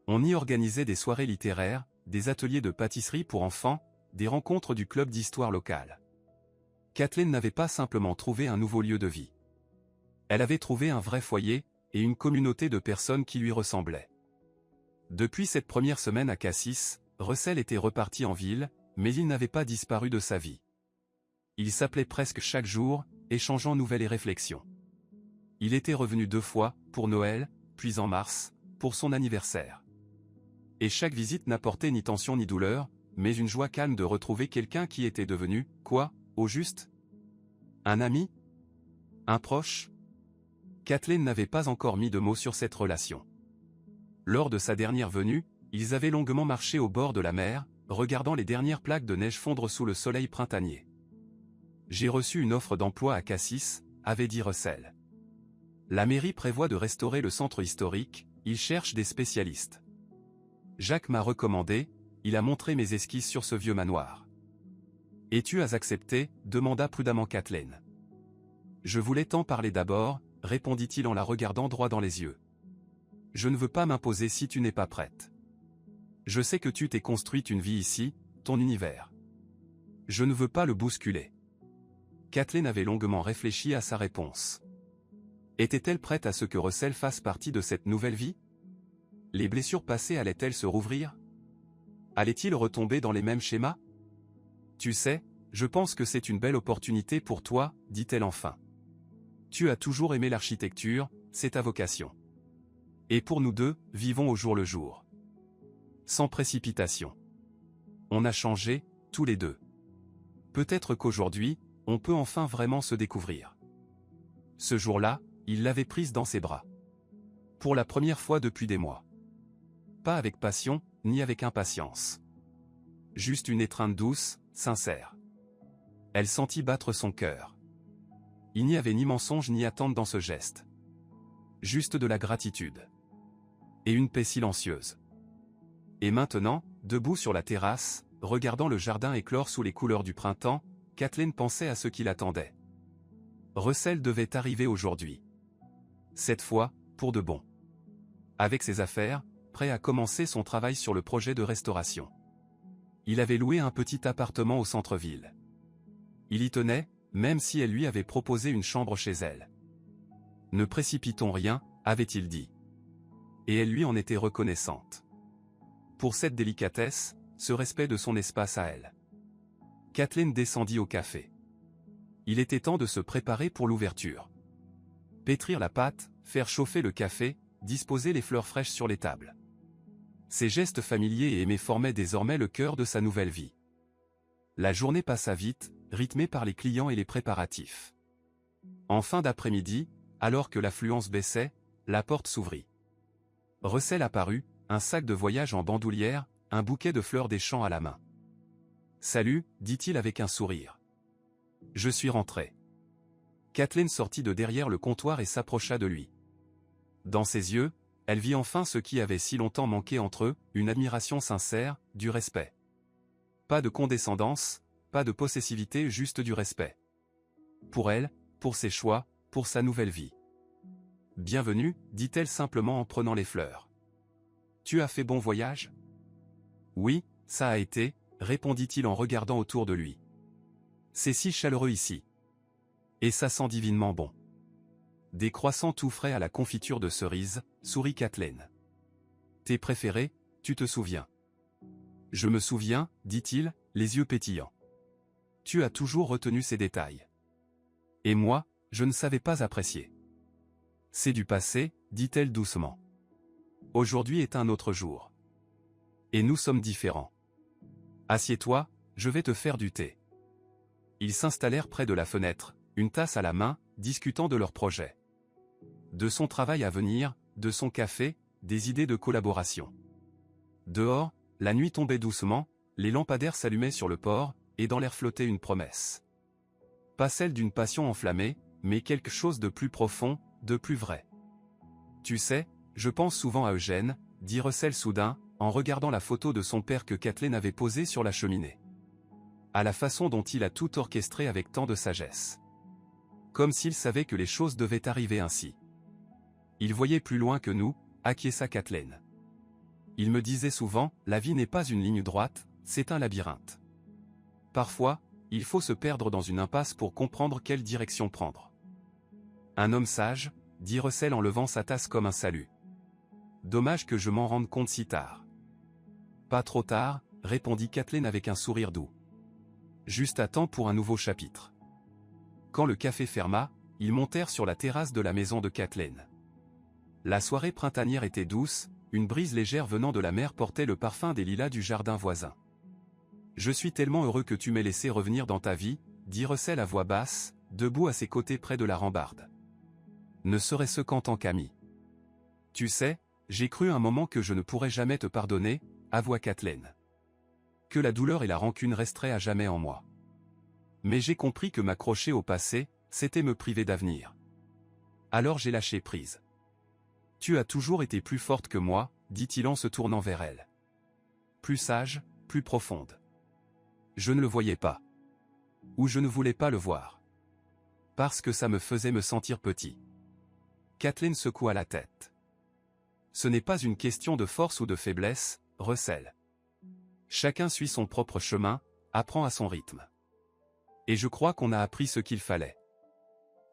On y organisait des soirées littéraires, des ateliers de pâtisserie pour enfants, des rencontres du club d'histoire locale. Kathleen n'avait pas simplement trouvé un nouveau lieu de vie. Elle avait trouvé un vrai foyer, et une communauté de personnes qui lui ressemblaient. Depuis cette première semaine à Cassis, Russell était reparti en ville, mais il n'avait pas disparu de sa vie. Il s'appelait presque chaque jour, échangeant nouvelles et réflexions. Il était revenu 2 fois, pour Noël, puis en mars, pour son anniversaire. Et chaque visite n'apportait ni tension ni douleur, mais une joie calme de retrouver quelqu'un qui était devenu, quoi, au juste? Un ami? Un proche? Kathleen n'avait pas encore mis de mots sur cette relation. Lors de sa dernière venue, ils avaient longuement marché au bord de la mer, regardant les dernières plaques de neige fondre sous le soleil printanier. « J'ai reçu une offre d'emploi à Cassis », avait dit Russell. « La mairie prévoit de restaurer le centre historique, ils cherchent des spécialistes. Jacques m'a recommandé, il a montré mes esquisses sur ce vieux manoir. »« Et tu as accepté ?» demanda prudemment Kathleen. « Je voulais t'en parler d'abord, » répondit-il en la regardant droit dans les yeux. « Je ne veux pas m'imposer si tu n'es pas prête. Je sais que tu t'es construite une vie ici, ton univers. Je ne veux pas le bousculer. » Kathleen avait longuement réfléchi à sa réponse. Était-elle prête à ce que Russell fasse partie de cette nouvelle vie? Les blessures passées allaient-elles se rouvrir? Allait-il retomber dans les mêmes schémas? « Tu sais, je pense que c'est une belle opportunité pour toi, dit-elle enfin. Tu as toujours aimé l'architecture, c'est ta vocation. Et pour nous deux, vivons au jour le jour. Sans précipitation. On a changé, tous les deux. Peut-être qu'aujourd'hui, on peut enfin vraiment se découvrir. » Ce jour-là, il l'avait prise dans ses bras. Pour la première fois depuis des mois. Pas avec passion, ni avec impatience. Juste une étreinte douce, sincère. Elle sentit battre son cœur. Il n'y avait ni mensonge ni attente dans ce geste. Juste de la gratitude. Et une paix silencieuse. Et maintenant, debout sur la terrasse, regardant le jardin éclore sous les couleurs du printemps, Kathleen pensait à ce qui l'attendait. Russell devait arriver aujourd'hui. Cette fois, pour de bon. Avec ses affaires, prêt à commencer son travail sur le projet de restauration. Il avait loué un petit appartement au centre-ville. Il y tenait, même si elle lui avait proposé une chambre chez elle. Ne précipitons rien, avait-il dit. Et elle lui en était reconnaissante. Pour cette délicatesse, ce respect de son espace à elle. Kathleen descendit au café. Il était temps de se préparer pour l'ouverture. Pétrir la pâte, faire chauffer le café, disposer les fleurs fraîches sur les tables. Ces gestes familiers et aimés formaient désormais le cœur de sa nouvelle vie. La journée passa vite, rythmée par les clients et les préparatifs. En fin d'après-midi, alors que l'affluence baissait, la porte s'ouvrit. Russell apparut, un sac de voyage en bandoulière, un bouquet de fleurs des champs à la main. « Salut », dit-il avec un sourire. « Je suis rentré. » Kathleen sortit de derrière le comptoir et s'approcha de lui. Dans ses yeux, elle vit enfin ce qui avait si longtemps manqué entre eux, une admiration sincère, du respect. Pas de condescendance, pas de possessivité, juste du respect. Pour elle, pour ses choix, pour sa nouvelle vie. « Bienvenue », dit-elle simplement en prenant les fleurs. « Tu as fait bon voyage ? » « Oui, ça a été », répondit-il en regardant autour de lui. « C'est si chaleureux ici. Et ça sent divinement bon. » Des croissants tout frais à la confiture de cerises, sourit Kathleen. « Tes préférés, tu te souviens ? » « Je me souviens, » dit-il, les yeux pétillants. « Tu as toujours retenu ces détails. Et moi, je ne savais pas apprécier. »« C'est du passé, » dit-elle doucement. « Aujourd'hui est un autre jour. Et nous sommes différents. Assieds-toi, je vais te faire du thé. » Ils s'installèrent près de la fenêtre, une tasse à la main, discutant de leur projet. De son travail à venir, de son café, des idées de collaboration. Dehors, la nuit tombait doucement, les lampadaires s'allumaient sur le port, et dans l'air flottait une promesse. Pas celle d'une passion enflammée, mais quelque chose de plus profond, de plus vrai. « Tu sais, je pense souvent à Eugène, » dit Russell soudain, en regardant la photo de son père que Kathleen avait posée sur la cheminée. À la façon dont il a tout orchestré avec tant de sagesse. Comme s'il savait que les choses devaient arriver ainsi. Il voyait plus loin que nous, acquiesça Kathleen. Il me disait souvent, la vie n'est pas une ligne droite, c'est un labyrinthe. Parfois, il faut se perdre dans une impasse pour comprendre quelle direction prendre. Un homme sage, dit Russell en levant sa tasse comme un salut. Dommage que je m'en rende compte si tard. Pas trop tard, répondit Kathleen avec un sourire doux. Juste à temps pour un nouveau chapitre. Quand le café ferma, ils montèrent sur la terrasse de la maison de Kathleen. La soirée printanière était douce, une brise légère venant de la mer portait le parfum des lilas du jardin voisin. « Je suis tellement heureux que tu m'aies laissé revenir dans ta vie, » dit Russell à voix basse, debout à ses côtés près de la rambarde. « Ne serait-ce qu'en tant qu'ami. Tu sais, j'ai cru un moment que je ne pourrais jamais te pardonner, » avoua Kathleen. « Que la douleur et la rancune resteraient à jamais en moi. Mais j'ai compris que m'accrocher au passé, c'était me priver d'avenir. Alors j'ai lâché prise. Tu as toujours été plus forte que moi, dit-il en se tournant vers elle. Plus sage, plus profonde. Je ne le voyais pas. Ou je ne voulais pas le voir. Parce que ça me faisait me sentir petit. Kathleen secoua la tête. Ce n'est pas une question de force ou de faiblesse, Russell. Chacun suit son propre chemin, apprend à son rythme. Et je crois qu'on a appris ce qu'il fallait.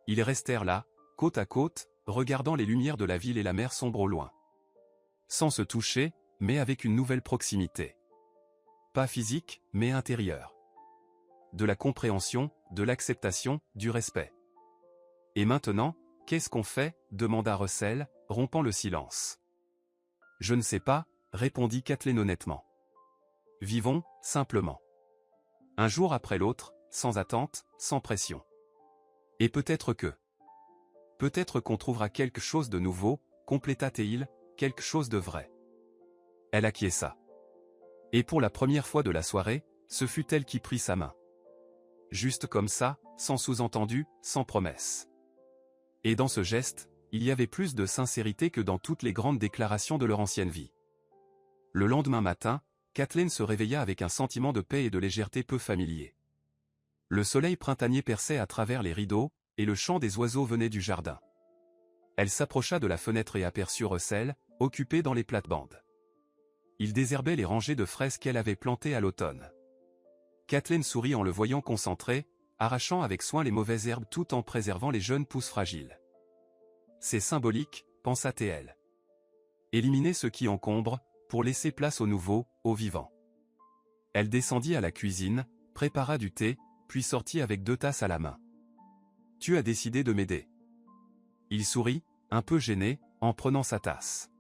Ils restèrent là, côte à côte, regardant les lumières de la ville et la mer sombre au loin. Sans se toucher, mais avec une nouvelle proximité. Pas physique, mais intérieure. De la compréhension, de l'acceptation, du respect. Et maintenant, qu'est-ce qu'on fait ? Demanda Russell, rompant le silence. Je ne sais pas, répondit Kathleen honnêtement. Vivons, simplement. Un jour après l'autre, sans attente, sans pression. Et peut-être que... Peut-être qu'on trouvera quelque chose de nouveau, compléta-t-il, quelque chose de vrai. Elle acquiesça. Et pour la première fois de la soirée, ce fut elle qui prit sa main. Juste comme ça, sans sous-entendu, sans promesse. Et dans ce geste, il y avait plus de sincérité que dans toutes les grandes déclarations de leur ancienne vie. Le lendemain matin, Kathleen se réveilla avec un sentiment de paix et de légèreté peu familier. Le soleil printanier perçait à travers les rideaux, et le chant des oiseaux venait du jardin. Elle s'approcha de la fenêtre et aperçut Russell, occupé dans les plates-bandes. Il désherbait les rangées de fraises qu'elle avait plantées à l'automne. Kathleen sourit en le voyant concentré, arrachant avec soin les mauvaises herbes tout en préservant les jeunes pousses fragiles. C'est symbolique, pensa-t-elle. Éliminer ce qui encombre, pour laisser place au nouveau, au vivant. Elle descendit à la cuisine, prépara du thé, puis sortit avec 2 tasses à la main. Tu as décidé de m'aider. Il sourit, un peu gêné, en prenant sa tasse.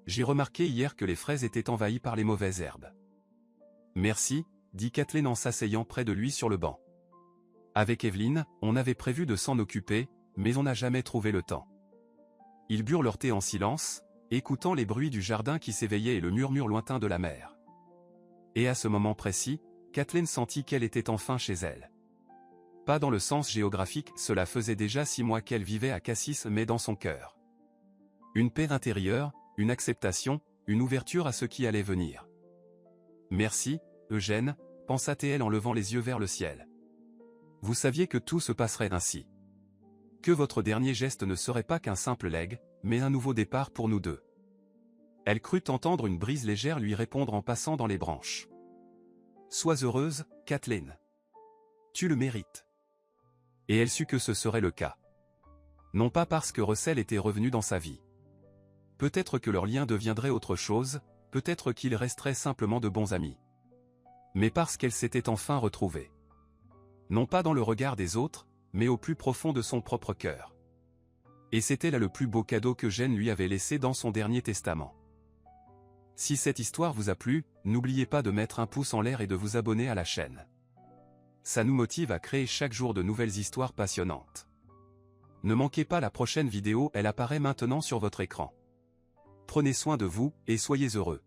J'ai remarqué hier que les fraises étaient envahies par les mauvaises herbes. Merci, dit Kathleen en s'asseyant près de lui sur le banc. Avec Evelyn, on avait prévu de s'en occuper, mais on n'a jamais trouvé le temps. Ils burent leur thé en silence, écoutant les bruits du jardin qui s'éveillaient et le murmure lointain de la mer. Et à ce moment précis, Kathleen sentit qu'elle était enfin chez elle. Pas dans le sens géographique, cela faisait déjà 6 mois qu'elle vivait à Cassis, mais dans son cœur. Une paix intérieure, une acceptation, une ouverture à ce qui allait venir. Merci, Eugène, pensa-t-elle en levant les yeux vers le ciel. Vous saviez que tout se passerait ainsi. Que votre dernier geste ne serait pas qu'un simple legs, mais un nouveau départ pour nous deux. Elle crut entendre une brise légère lui répondre en passant dans les branches. Sois heureuse, Kathleen. Tu le mérites. Et elle sut que ce serait le cas. Non pas parce que Russell était revenu dans sa vie. Peut-être que leur lien deviendrait autre chose, peut-être qu'ils resteraient simplement de bons amis. Mais parce qu'elle s'était enfin retrouvée. Non pas dans le regard des autres, mais au plus profond de son propre cœur. Et c'était là le plus beau cadeau que Jen lui avait laissé dans son dernier testament. Si cette histoire vous a plu, n'oubliez pas de mettre un pouce en l'air et de vous abonner à la chaîne. Ça nous motive à créer chaque jour de nouvelles histoires passionnantes. Ne manquez pas la prochaine vidéo, elle apparaît maintenant sur votre écran. Prenez soin de vous, et soyez heureux.